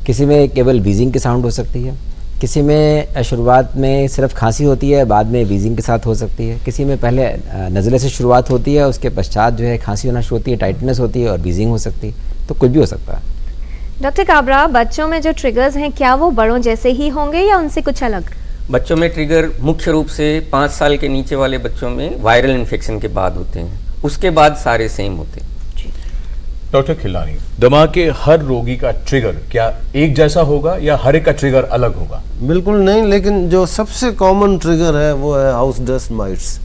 किसी में केवल वीजिंग की साउंड हो सकती है, किसी में शुरुआत में सिर्फ खांसी होती है, बाद में वीजिंग के साथ हो सकती है, किसी में पहले नज़ले से शुरुआत होती है, उसके पश्चात जो है खांसी होना शुरू होती है, टाइटनेस होती है और वीजिंग हो सकती है। तो कुछ भी हो सकता है। डॉक्टर काबरा, बच्चों में जो ट्रिगर्स हैं क्या वो बड़ों जैसे ही होंगे या उनसे कुछ अलग? बच्चों में ट्रिगर मुख्य रूप से 5 साल के नीचे वाले बच्चों में वायरल इन्फेक्शन के बाद होते हैं, उसके बाद सारे सेम होते हैं। डॉक्टर खिलानी, दमा के हर रोगी का ट्रिगर क्या एक जैसा होगा या हर एक का ट्रिगर अलग होगा? बिल्कुल नहीं, लेकिन जो सबसे कॉमन ट्रिगर है वो है हाउस डस्ट माइट्स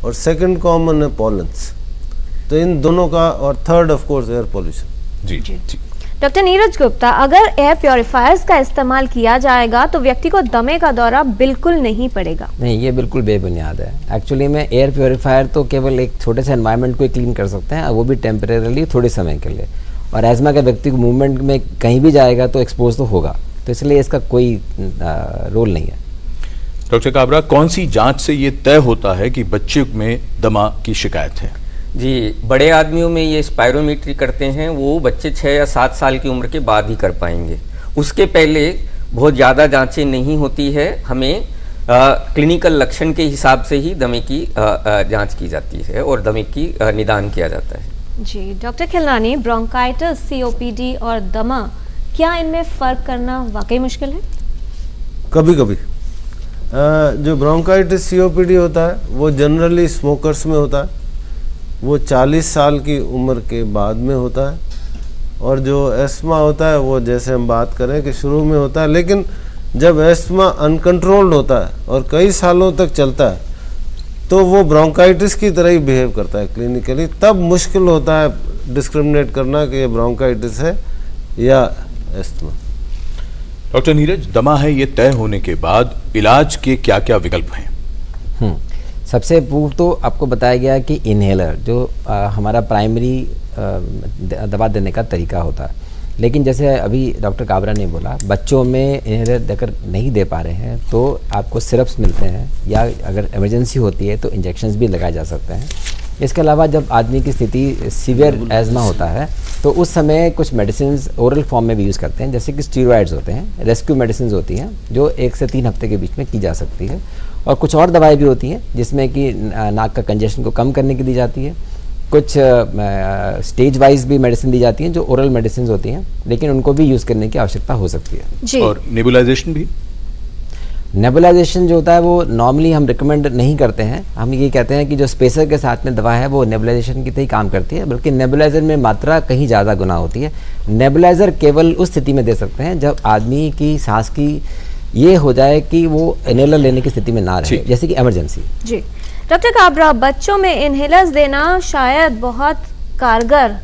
और सेकंड कॉमन है पॉलन्स। तो इन दोनों का, और third of course air pollution. जी जी। डॉक्टर नीरज गुप्ता, अगर एयर प्योरीफायर्स का इस्तेमाल किया जाएगा तो व्यक्ति को दमे का दौरा बिल्कुल नहीं पड़ेगा? नहीं, ये बिल्कुल बेबुनियाद है। एक्चुअली में एयर प्योरीफायर तो केवल एक छोटे से एनवायरनमेंट को क्लीन कर सकते हैं, वो भी टेम्परेरली, थोड़े समय के लिए। और एजमा के व्यक्ति को मूवमेंट में कहीं भी जाएगा तो एक्सपोज तो होगा, तो इसलिए इसका कोई रोल नहीं है। डॉक्टर काबरा, कौन सी जाँच से ये तय होता है कि बच्चे में दमा की शिकायत है? जी, बड़े आदमियों में ये स्पायरोमीट्री करते हैं, वो बच्चे 6 या 7 साल की उम्र के बाद ही कर पाएंगे। उसके पहले बहुत ज़्यादा जांचें नहीं होती है, हमें क्लिनिकल लक्षण के हिसाब से ही दमे की जांच की जाती है और दमे की निदान किया जाता है। जी डॉक्टर खिलनानी, ब्रोंकाइटिस, सीओपीडी और दमा, क्या इनमें फ़र्क करना वाकई मुश्किल है? कभी कभी जो ब्रोंकाइटिस सीओपीडी होता है वो जनरली स्मोकर्स में होता है, वो 40 साल की उम्र के बाद में होता है। और जो एस्थमा होता है वो जैसे हम बात करें कि शुरू में होता है, लेकिन जब एस्थमा अनकंट्रोल्ड होता है और कई सालों तक चलता है तो वो ब्रोंकाइटिस की तरह ही बिहेव करता है क्लिनिकली। तब मुश्किल होता है डिस्क्रिमिनेट करना कि ये ब्रोंकाइटिस है या एस्थमा। डॉक्टर नीरज, दमा है ये तय होने के बाद इलाज के क्या क्या विकल्प हैं? सबसे पूर्व तो आपको बताया गया कि इनहेलर जो हमारा प्राइमरी दवा देने का तरीका होता है, लेकिन जैसे अभी डॉक्टर काबरा ने बोला, बच्चों में इनहेलर अगर नहीं दे पा रहे हैं तो आपको सिरप्स मिलते हैं, या अगर इमरजेंसी होती है तो इंजेक्शंस भी लगाए जा सकते हैं। इसके अलावा जब आदमी की स्थिति सीवियर एज़मा होता है तो उस समय कुछ मेडिसिन ओरल फॉर्म में भी यूज़ करते हैं, जैसे कि स्टीरॉयड्स होते हैं, रेस्क्यू मेडिसिन होती हैं जो 1 से 3 हफ्ते के बीच में की जा सकती है। और कुछ और दवाएं भी होती हैं जिसमें कि नाक का कंजेशन को कम करने की दी जाती है। कुछ स्टेज वाइज भी मेडिसिन दी जाती हैं जो ओरल मेडिसिन होती हैं, लेकिन उनको भी यूज़ करने की आवश्यकता हो सकती है। और नेबुलाइजेशन भी? नेबुलाइजेशन जो होता है वो नॉर्मली हम रिकमेंड नहीं करते हैं। हम ये कहते हैं कि जो स्पेसर के साथ में दवा है वो नेबुलाइजेशन की तरह ही काम करती है, बल्कि नेबुलाइजर में मात्रा कहीं ज़्यादा गुना होती है। नेबुलाइजर केवल उस स्थिति में दे सकते हैं जब आदमी की सांस की ये हो जाए कि वो इनहेलर लेने की स्थिति में ना रहे, जैसे कि इमरजेंसी। जी डॉक्टर काबरा, बच्चों में इनहेलर्स देना शायद बहुत कारगर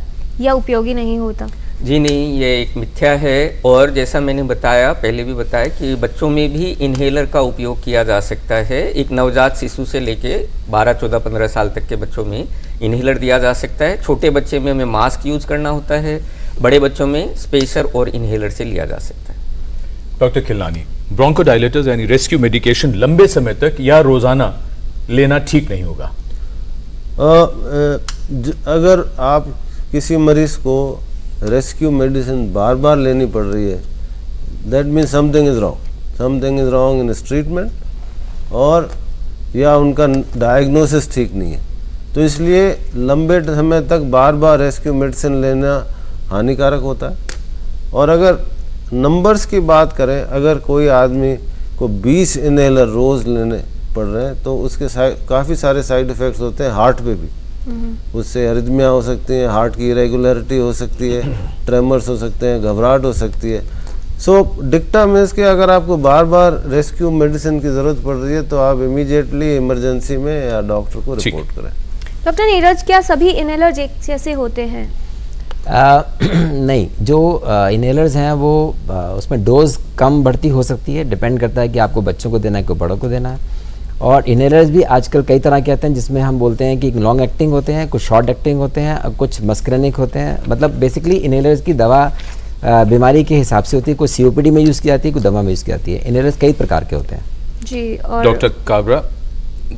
या उपयोगी नहीं होता। जी नहीं, ये एक मिथ्या है। और जैसा मैंने बताया, पहले भी बताया कि बच्चों में भी इनहेलर का उपयोग किया जा सकता है। एक नवजात शिशु से लेके 12, 14, 15 साल तक के बच्चों में इनहेलर दिया जा सकता है। छोटे बच्चे में हमें मास्क यूज करना होता है, बड़े बच्चों में स्पेसर और इनहेलर से लिया जा सकता है। डॉक्टर खिलनानी, ब्रोंकोडायलेटर्स यानी रेस्क्यू मेडिकेशन लंबे समय तक या रोजाना लेना ठीक नहीं होगा? अगर आप किसी मरीज को रेस्क्यू मेडिसिन बार बार लेनी पड़ रही है, that mean something is wrong in इस ट्रीटमेंट, और या उनका डायग्नोसिस ठीक नहीं है। तो इसलिए लंबे समय तक बार बार रेस्क्यू मेडिसिन लेना हानिकारक होता है। और अगर नंबर्स की बात करें, अगर कोई आदमी को 20 इनहेलर रोज़ लेने पड़ रहे हैं तो उसके काफ़ी सारे साइड इफ़ेक्ट्स होते हैं हार्ट पे भी। उससे अरिथमिया हो सकती है, हार्ट की इरेगुलरिटी हो सकती है, ट्रेमर्स हो सकते हैं, घबराहट हो सकती है। सो डिक्टा मीन्स कि अगर आपको बार बार रेस्क्यू मेडिसिन की ज़रूरत पड़ रही है तो आप इमीडिएटली इमरजेंसी में या डॉक्टर को रिपोर्ट करें। डॉक्टर नीरज, क्या सभी इनहेलर्स एक जैसे होते हैं? नहीं, जो इनहेलर्स हैं वो उसमें डोज कम बढ़ती हो सकती है, डिपेंड करता है कि आपको बच्चों को देना है कि बड़ों को देना है। और इनहेलर्स भी आजकल कई तरह के आते हैं, जिसमें हम बोलते हैं कि लॉन्ग एक्टिंग होते हैं, कुछ शॉर्ट एक्टिंग होते हैं और कुछ मस्क्रेनिक होते हैं। मतलब बेसिकली इनहेलर्स की दवा बीमारी के हिसाब से होती है, कोई सीओपीडी में यूज़ की जाती है, कोई दवा में यूज़ की जाती है। इनहेलर्स कई प्रकार के होते हैं। जी। और डॉक्टर काबरा,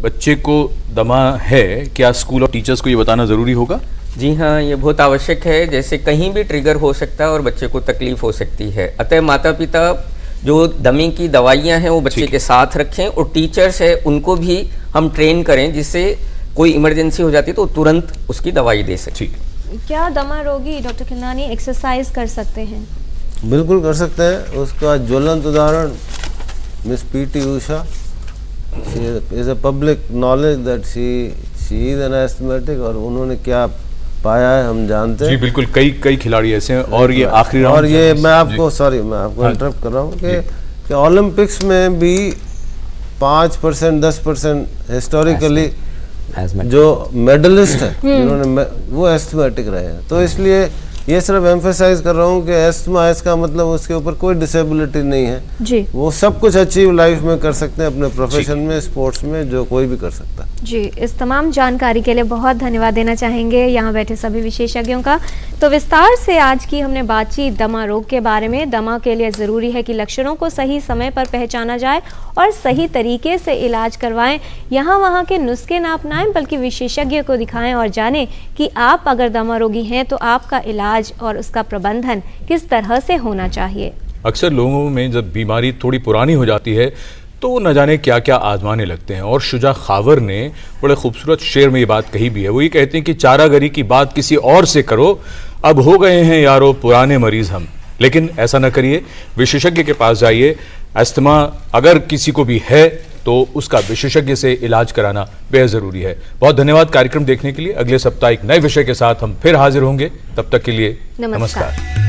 बच्चे को दमा है, क्या स्कूल और टीचर्स को ये बताना ज़रूरी होगा? जी हाँ, ये बहुत आवश्यक है। जैसे कहीं भी ट्रिगर हो सकता है और बच्चे को तकलीफ हो सकती है, अतः माता पिता जो दमे की दवाइयाँ हैं वो बच्चे के साथ रखें, और टीचर्स है उनको भी हम ट्रेन करें, जिससे कोई इमरजेंसी हो जाती है तो तुरंत उसकी दवाई दे सकें। क्या दमा रोगी डॉक्टर खिलनानी एक्सरसाइज कर सकते हैं? बिल्कुल कर सकते हैं। उसका ज्वलंत उदाहरण miss PT Usha is a public knowledge that she is an asthmatic, और उन्होंने क्या पाया है हम जानते हैं। जी बिल्कुल, कई खिलाड़ी ऐसे हैं। और ये आखिरी और ये मैं आपको इंटरप्ट कर रहा हूँ कि ओलंपिक्स में भी 5%, 10% हिस्टोरिकली जो मेडलिस्ट हैं जिन्होंने वो एस्थमेटिक रहे हैं। तो इसलिए ये सिर्फ एम्फेसाइज कर रहा हूँ कि एस्थमा, इसका मतलब उसके ऊपर कोई डिसेबिलिटी नहीं है जी। वो सब कुछ अचीव लाइफ में कर सकते हैं, अपने प्रोफेशन में, स्पोर्ट्स में, जो कोई भी कर सकता है। जी, इस तमाम जानकारी के लिए बहुत धन्यवाद देना चाहेंगे यहाँ बैठे सभी विशेषज्ञों का। तो विस्तार से आज की हमने बातचीत दमा रोग के बारे में। दमा के लिए ज़रूरी है कि लक्षणों को सही समय पर पहचाना जाए और सही तरीके से इलाज करवाएं। यहाँ वहाँ के नुस्खे ना अपनाएं, बल्कि विशेषज्ञ को दिखाएं और जानें कि आप अगर दमा रोगी हैं तो आपका इलाज और उसका प्रबंधन किस तरह से होना चाहिए। अक्सर लोगों में जब बीमारी थोड़ी पुरानी हो जाती है तो वो न जाने क्या क्या आजमाने लगते हैं। और शुजा खावर ने बड़े खूबसूरत शेर में ये बात कही भी है। वो ये कहते हैं कि चारागरी की बात किसी और से करो, अब हो गए हैं यारो पुराने मरीज हम। लेकिन ऐसा न करिए, विशेषज्ञ के पास जाइए। अस्थमा अगर किसी को भी है तो उसका विशेषज्ञ से इलाज कराना बेहद ज़रूरी है। बहुत धन्यवाद कार्यक्रम देखने के लिए। अगले सप्ताह एक नए विषय के साथ हम फिर हाजिर होंगे। तब तक के लिए नमस्कार।